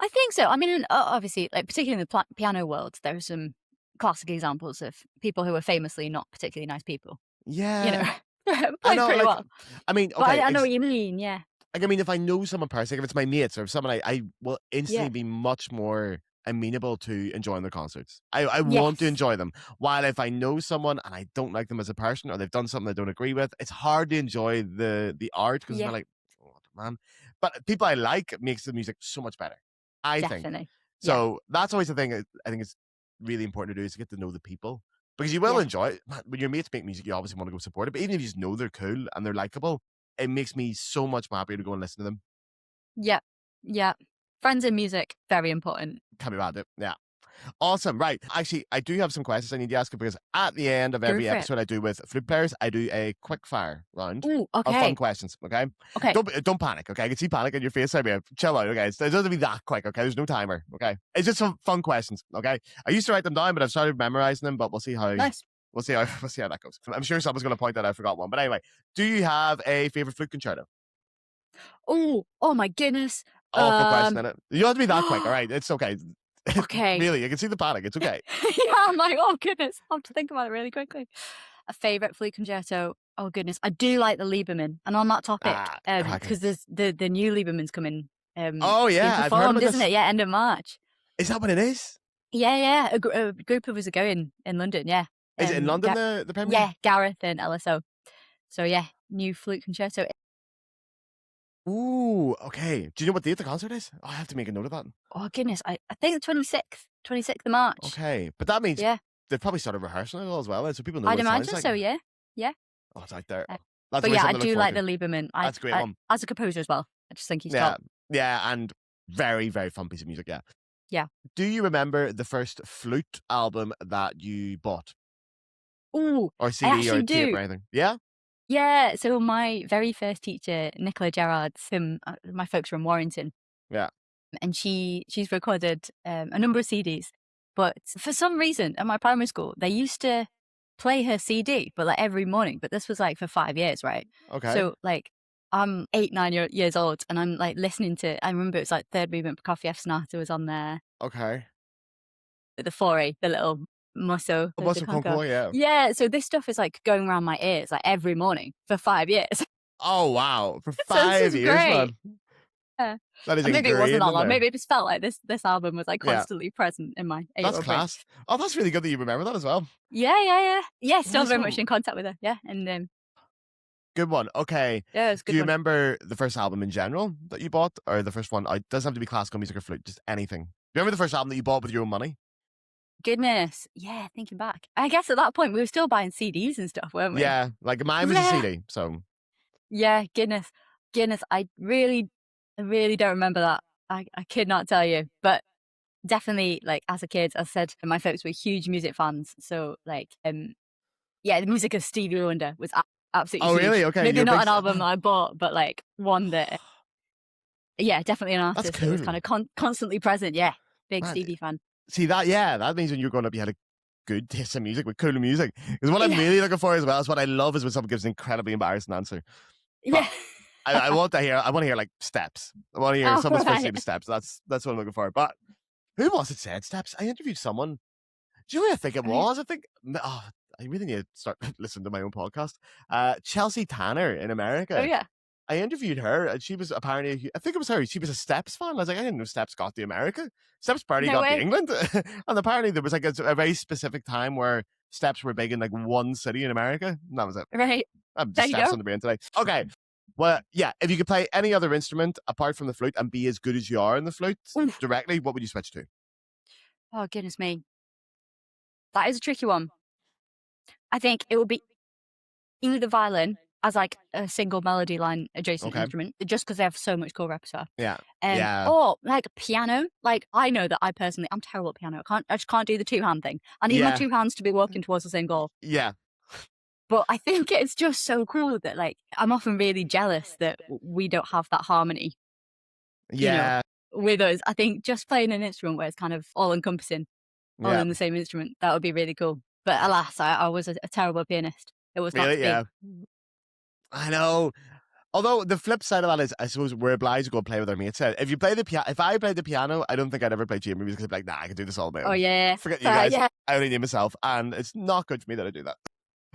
I think so. I mean, obviously, like particularly in the piano world, there are some classic examples of people who are famously not particularly nice people. Yeah. Played pretty well. I mean, okay. I know what you mean, yeah. Like, I mean, if I know someone personally, if it's my mates or if someone, I will instantly be much more amenable to enjoying their concerts. I want to enjoy them. While if I know someone and I don't like them as a person or they've done something I don't agree with, it's hard to enjoy the art because I'm like, oh, man. But people I like makes the music so much better. I think. So that's always the thing I think it's really important to do is to get to know the people. Because you will enjoy it. Man, when your mates make music, you obviously want to go support it. But even if you just know they're cool and they're likable, it makes me so much happier to go and listen to them. Yeah. Friends in music, very important. Can't be bad, it. Yeah. Awesome. Right. Actually, I do have some questions I need to ask you because at the end of every episode I do with flute players, I do a quick fire round of fun questions. Okay. Don't panic. Okay. I can see panic on your face. I mean, chill out. Okay. It doesn't be that quick. Okay. There's no timer. Okay. It's just some fun questions. Okay. I used to write them down, but I've started memorizing them. But we'll see how. Nice. We'll see how that goes. I'm sure someone's going to point out I forgot one. But anyway, do you have a favorite flute concerto? Oh my goodness. Awful question, innit? You don't have to be that quick. All right. It's okay. Okay. Really, I can see the panic. It's okay. Yeah, I'm like, oh goodness, I have to think about it really quickly. A favorite flute concerto. Oh goodness, I do like the Lieberman. And on that topic, because there's the new Lieberman's coming. Oh yeah, I've heard about isn't it? Yeah, end of March. Is that what it is? Yeah. A group of us are going in London. Yeah. Is it in London, the premiere? Yeah, Gareth and LSO. So yeah, new flute concerto. Ooh, okay. Do you know what date the concert is? Oh, I have to make a note of that. Oh goodness, I think the 26th of March. Okay, but that means Yeah, they've probably started rehearsing it all as well, so people know I'd what it sounds imagine like. so. Yeah, yeah. Oh, it's out there. Uh, That's but always yeah, I something to do look like the forward to. Lieberman. That's a great one. As a composer as well. I just think he's Yeah, top. yeah, and very, very fun piece of music. Yeah. Yeah. Do you remember the first flute album that you bought, Ooh, or I CD, or actually tape, do. or anything? Yeah. Yeah, so my very first teacher, Nicola Gerrard's, my folks are in Warrington, Yeah. and she's recorded a number of CDs. But for some reason, at my primary school, they used to play her CD, but like every morning. But this was like for 5 years, right? Okay. So like I'm 8, 9 years old, and I'm like listening to. I remember it was like Third Movement Prokofiev Sonata was on there, Okay. the Fauré, the little Musso, A the bus of Conco. Concours, yeah. Yeah, so this stuff is like going around my ears like every morning for 5 years. Oh wow, for So 5 this is years, great. man. Yeah. That is And maybe it wasn't ingrained that in long. there. Maybe it just felt like this album was like Yeah. constantly present in my 8 That's year old brain. class. Oh, that's really good that you remember that as well. Yeah. Still Nice very one. much in contact with her. Yeah, and Good one. Okay. yeah, it was a Do good you one. remember the first album in general that you bought, or the first one? It doesn't have to be classical music or flute, just anything. Do you remember the first album that you bought with your own money? Goodness, yeah. Thinking back, I guess at that point we were still buying CDs and stuff, weren't we? Yeah, like mine was a CD. So Yeah. Goodness. I really don't remember that. I could not tell you, but definitely like as a kid, as I said, my folks were huge music fans. So like, yeah, the music of Stevie Wonder was absolutely oh huge. really? Okay, Maybe you're a not big an album that I bought, but like one that, yeah, definitely an That's artist that was cool. kind of constantly present. Yeah, big Man, Stevie fan. see that? Yeah, that means when you're growing up, you had a good taste in music with cool music. Because what I'm Yeah. really looking for as well is what I love is when someone gives an incredibly embarrassing answer. But Yeah. I want to hear like steps. I want to hear Oh, someone's first right. name is Steps. That's what I'm looking for. But who was it said Steps? I interviewed someone. Do you know who I think it Oh, yeah. was? I think I really need to start listening to my own podcast. Chelsea Tanner in America. Oh yeah. I interviewed her, and she was apparently, I think it was her, she was a Steps fan. I was like, I didn't know Steps got to America. Steps apparently No got way. to England. And apparently there was like a very specific time where Steps were big in like one city in America. And that was it. Right. I'm There just you Steps go. on the brain today. Okay. Well, yeah, if you could play any other instrument apart from the flute and be as good as you are in the flute Oof. directly, what would you switch to? Oh goodness me, that is a tricky one. I think it would be either the violin as like a single melody line adjacent Okay. instrument, just because they have so much cool repertoire. Yeah. Yeah. Or like piano. Like I know that I'm terrible at piano. I just can't do the 2-hand thing. I need my Yeah. 2 hands to be working towards the same goal. Yeah. But I think it's just so cool that like I'm often really jealous that we don't have that harmony Yeah. with us. I think just playing an instrument where it's kind of all encompassing, all Yeah. in the same instrument, that would be really cool. But alas, I was a terrible pianist. It was not to Really? be. Yeah. I know. Although the flip side of that is, I suppose we're obliged to go play with our mates. If you play the piano, if I played the piano, I don't think I'd ever play chamber music. I'd be like, nah, I can do this all on my own. Oh yeah. Forget you guys. Yeah. I only need myself, and it's not good for me that I do that.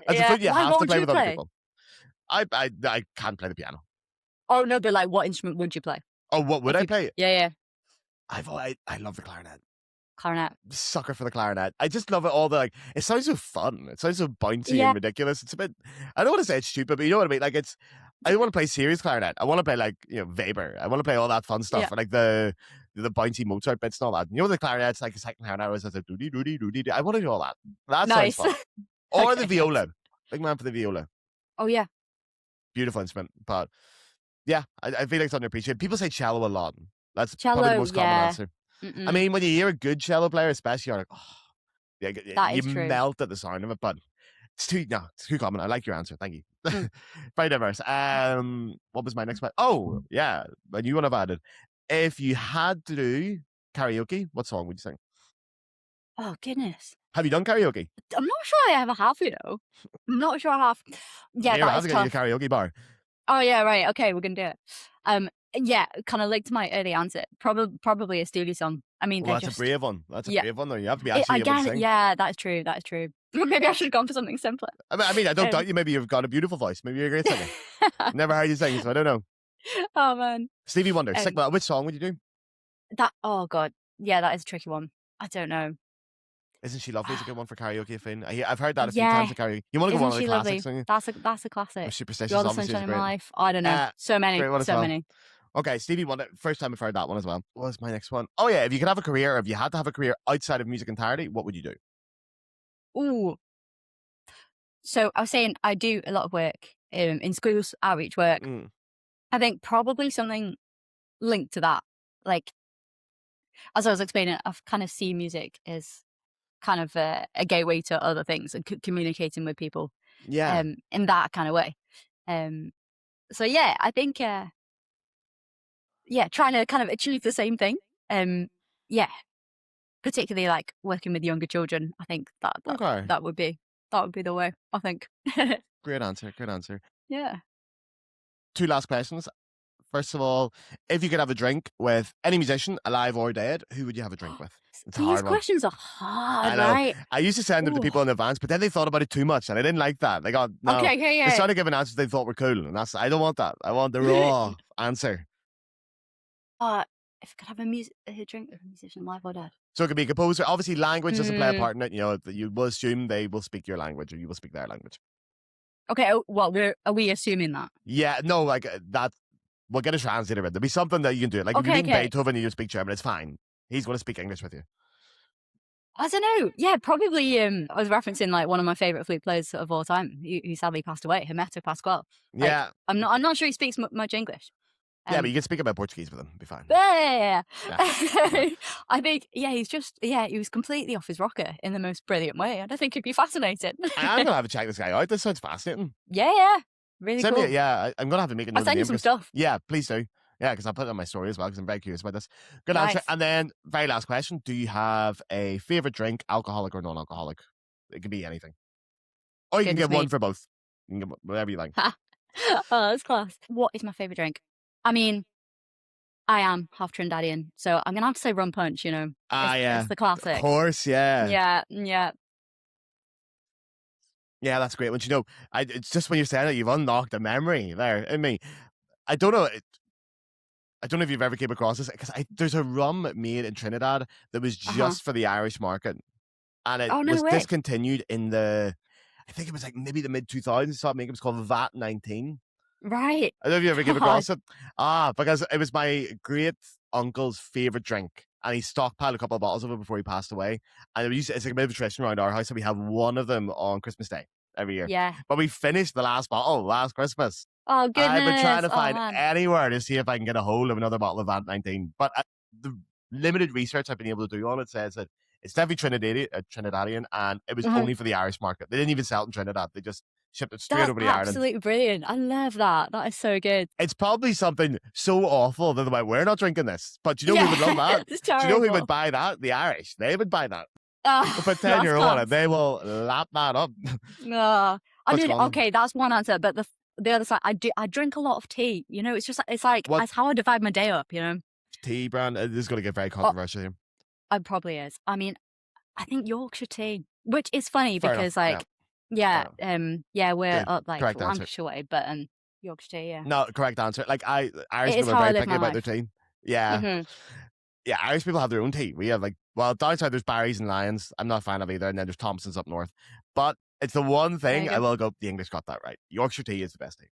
As a Yeah. flute, you Why, have what to would play you with other play? people. I can't play the piano. Oh no, but like, what instrument would you play? Oh, what would If I you- play? Yeah. I love the clarinet. Clarinet. Sucker for the clarinet. I just love it all. It sounds so fun. It sounds so bouncy Yeah. and ridiculous. It's a bit. I don't want to say it's stupid, but you know what I mean. Like I don't want to play serious clarinet. I want to play like Weber. I want to play all that fun stuff, Yeah. and like the bouncy Mozart bits and all that. You know the clarinet's like a second clarinet was like doody doody doody. I want to do all that. That Nice. sounds fun. Or the Okay. viola. Big man for the viola. Oh yeah. Beautiful instrument, but yeah, I feel like it's underappreciated. People say cello a lot. That's probably the Cello, most common yeah. answer. I Mm-mm. mean, when you hear a good cello player, especially, you're like, oh, yeah, That you is true. melt at the sound of it. But it's too common. I like your answer. Thank you. Very diverse. What was my next one? Oh, yeah, a new one I've added. If you had to do karaoke, what song would you sing? Oh goodness. Have you done karaoke? I'm not sure I ever have, I'm not sure I have. Yeah, Here, I that have is to get you a tough. karaoke bar. Oh yeah, right. Okay, we're gonna do it. Yeah, kind of linked to my early answer. Probably a Stevie song. I mean, Well, they're that's just a brave one. That's a yeah. brave one, though. You have to be actually able to Again, sing. yeah, that is true. Maybe I should have gone for something simpler. I mean, I don't Um, doubt you. Maybe you've got a beautiful voice. Maybe you're a great singer. Never heard you sing, so I don't know. Oh man, Stevie Wonder. Um, Which song would you do? oh god, yeah, that is a tricky one. I don't know. Isn't She Lovely is a good one for karaoke, Finn? I've heard that a few Yeah. times in karaoke. You want to go one of Isn't the she lovely? classics, don't you? That's a classic. Superstitious, You're the obviously, is sunshine in great. my life. I don't know. So many. Great one as So well. many. Okay, Stevie, first time I've heard that one as well. What was my next one? Oh yeah, if you could have a career, if you had to have a career outside of music entirely, what would you do? Ooh. So I was saying I do a lot of work in schools, outreach work. I think probably something linked to that. Like, as I was explaining, I've kind of seen music as kind of a gateway to other things and communicating with people. Yeah. In that kind of way. So yeah, I think trying to kind of achieve the same thing. Yeah, particularly like working with younger children. I think that would be the way. I think. Great answer. Good answer. Yeah. 2 last questions. First of all, if you could have a drink with any musician, alive or dead, who would you have a drink with? It's a These hard one. questions are hard, I know. right? I used to send them to people in advance, but then they thought about it too much, and I didn't like that. They got no. Okay, yeah. They started giving answers they thought were cool, and I don't want that. I want the raw answer. If I could have a drink with a musician, alive or dead. So it could be a composer. Obviously, language doesn't play a part in it. You know, you will assume they will speak your language, or you will speak their language. Okay, well, are we assuming that? Yeah, no, like that. We'll get a translator in. There'll be something that you can do. Like if you're reading Beethoven and you speak German, it's fine. He's going to speak English with you. I don't know. Yeah, probably. I was referencing like one of my favorite flute players of all time, who sadly passed away, Hermeto Pascoal. Like, Yeah, I'm not sure he speaks much English. yeah, but you can speak about Portuguese with him. Be fine. Yeah. I think he was completely off his rocker in the most brilliant way, and I think he'd be fascinating. I'm gonna have to check this guy out. This sounds fascinating. Yeah, really Send cool. me, I'm gonna have to make a note. I'll send you some stuff. Yeah, please do. Yeah, because I'll put it on my story as well because I'm very curious about this. Good answer. And then, very last question: do you have a favorite drink, alcoholic or non-alcoholic? It can be anything, or you can get one for both. You can get whatever you like. Oh, that's class. What is my favorite drink? I mean, I am half Trinidadian, so I'm gonna have to say rum punch. You know, it's the classic. Of course, yeah. Yeah. Yeah, that's great. When you know, it's just when you're saying it, you've unlocked a memory there in me. I don't know. I don't know if you've ever came across this because there's a rum made in Trinidad that was just for the Irish market, and it was discontinued in I think it was like maybe the mid 2000s. Started making it was called VAT 19. Right. I don't know if you ever came across it. Because it was my great uncle's favorite drink, and he stockpiled a couple of bottles of it before he passed away. And it's like a bit of a tradition around our house, so we have one of them on Christmas Day every year. Yeah. But we finished the last bottle last Christmas. Oh goodness! I've been trying to find anywhere to see if I can get a hold of another bottle of VAT 19. But the limited research I've been able to do on it says that it's definitely Trinidadian, and it was only for the Irish market. They didn't even sell it in Trinidad. They just shipped it straight over to Ireland. That's absolutely brilliant. I love that. That is so good. It's probably something so awful that they're like, we're not drinking this. But you know who would love that? It's do you know who would buy that? The Irish. They would buy that. Put 10 euro on it. They will lap that up. Okay, that's one answer. But the other side, I drink a lot of tea. You know, it's how I divide my day up. You know, tea brand. This is going to get very controversial here. It probably is. I mean, I think Yorkshire tea, which is funny because we're up like Lancashire way, but Yorkshire tea, yeah. No, correct answer. Like Irish people are very picky about their tea. Yeah. Mm-hmm. Yeah, Irish people have their own tea. We have down south there's Barry's and Lyons. I'm not a fan of either, and then there's Thompson's up north. But it's the one thing I will go, the English got that right. Yorkshire tea is the best tea.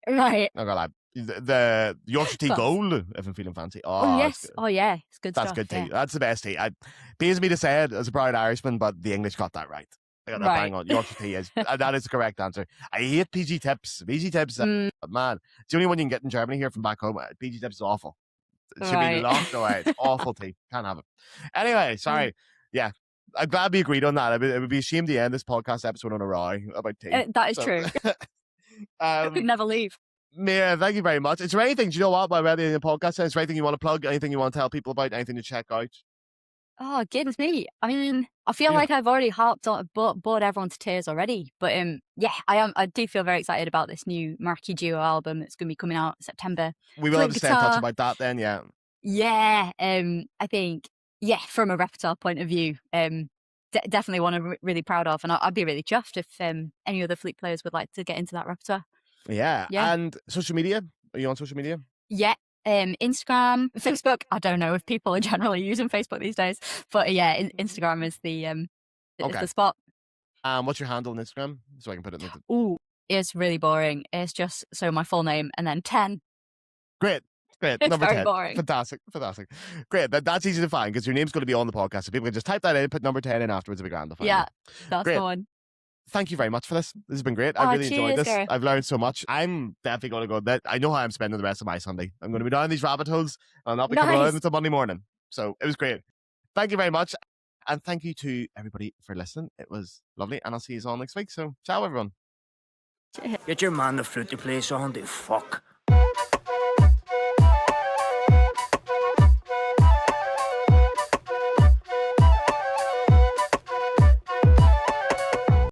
Right. I'm gonna lie. The Yorkshire tea Gold, if I'm feeling fancy. Oh yes. Oh yeah. It's good That's stuff. That's good tea. Yeah. That's the best tea. It pains me to say it as a proud Irishman, but the English got that right. They got that bang on. Yorkshire tea is that is the correct answer. I hate PG Tips. PG Tips, man, it's the only one you can get in Germany here from back home. PG Tips is awful. It should be locked away. It's awful tea. Can't have it. Anyway, sorry. Yeah. I'm glad we agreed on that. It would be a shame to end this podcast episode on a row about tea. That is true. I could never leave. Meera, thank you very much. Is there anything, do you know what, while we're in the podcast, is there anything you want to plug, anything you want to tell people about, anything to check out? Oh, goodness me. I mean, I feel like I've already harped on, bored everyone to tears already. But I do feel very excited about this new Meraki Duo album that's going to be coming out in September. We will have to stay in touch about that then, yeah. Yeah, I think, from a repertoire point of view, definitely one I'm really proud of. And I'd be really chuffed if any other flute players would like to get into that repertoire. Yeah. And social media? Are you on social media? Yeah. Instagram, Facebook. I don't know if people are generally using Facebook these days, but Instagram is the It's Okay. the spot. What's your handle on Instagram? So I can put it in the... Ooh, it's really boring. It's just so my full name and then 10. Great. It's Number very 10. boring. Fantastic. Great. That's easy to find because your name's going to be on the podcast. So people can just type that in, put number 10 in afterwards. It'll be grand to find Yeah, you. that's Great. the one. Thank you very much for this. This has been great. I really enjoyed cheers, this. Gareth. I've learned so much. I'm definitely going to go. I know how I'm spending the rest of my Sunday. I'm going to be down these rabbit holes and I'll not be coming Nice. out until Monday morning. So it was great. Thank you very much. And thank you to everybody for listening. It was lovely. And I'll see you all next week. So ciao, everyone. Get your man the flute to play something, fuck.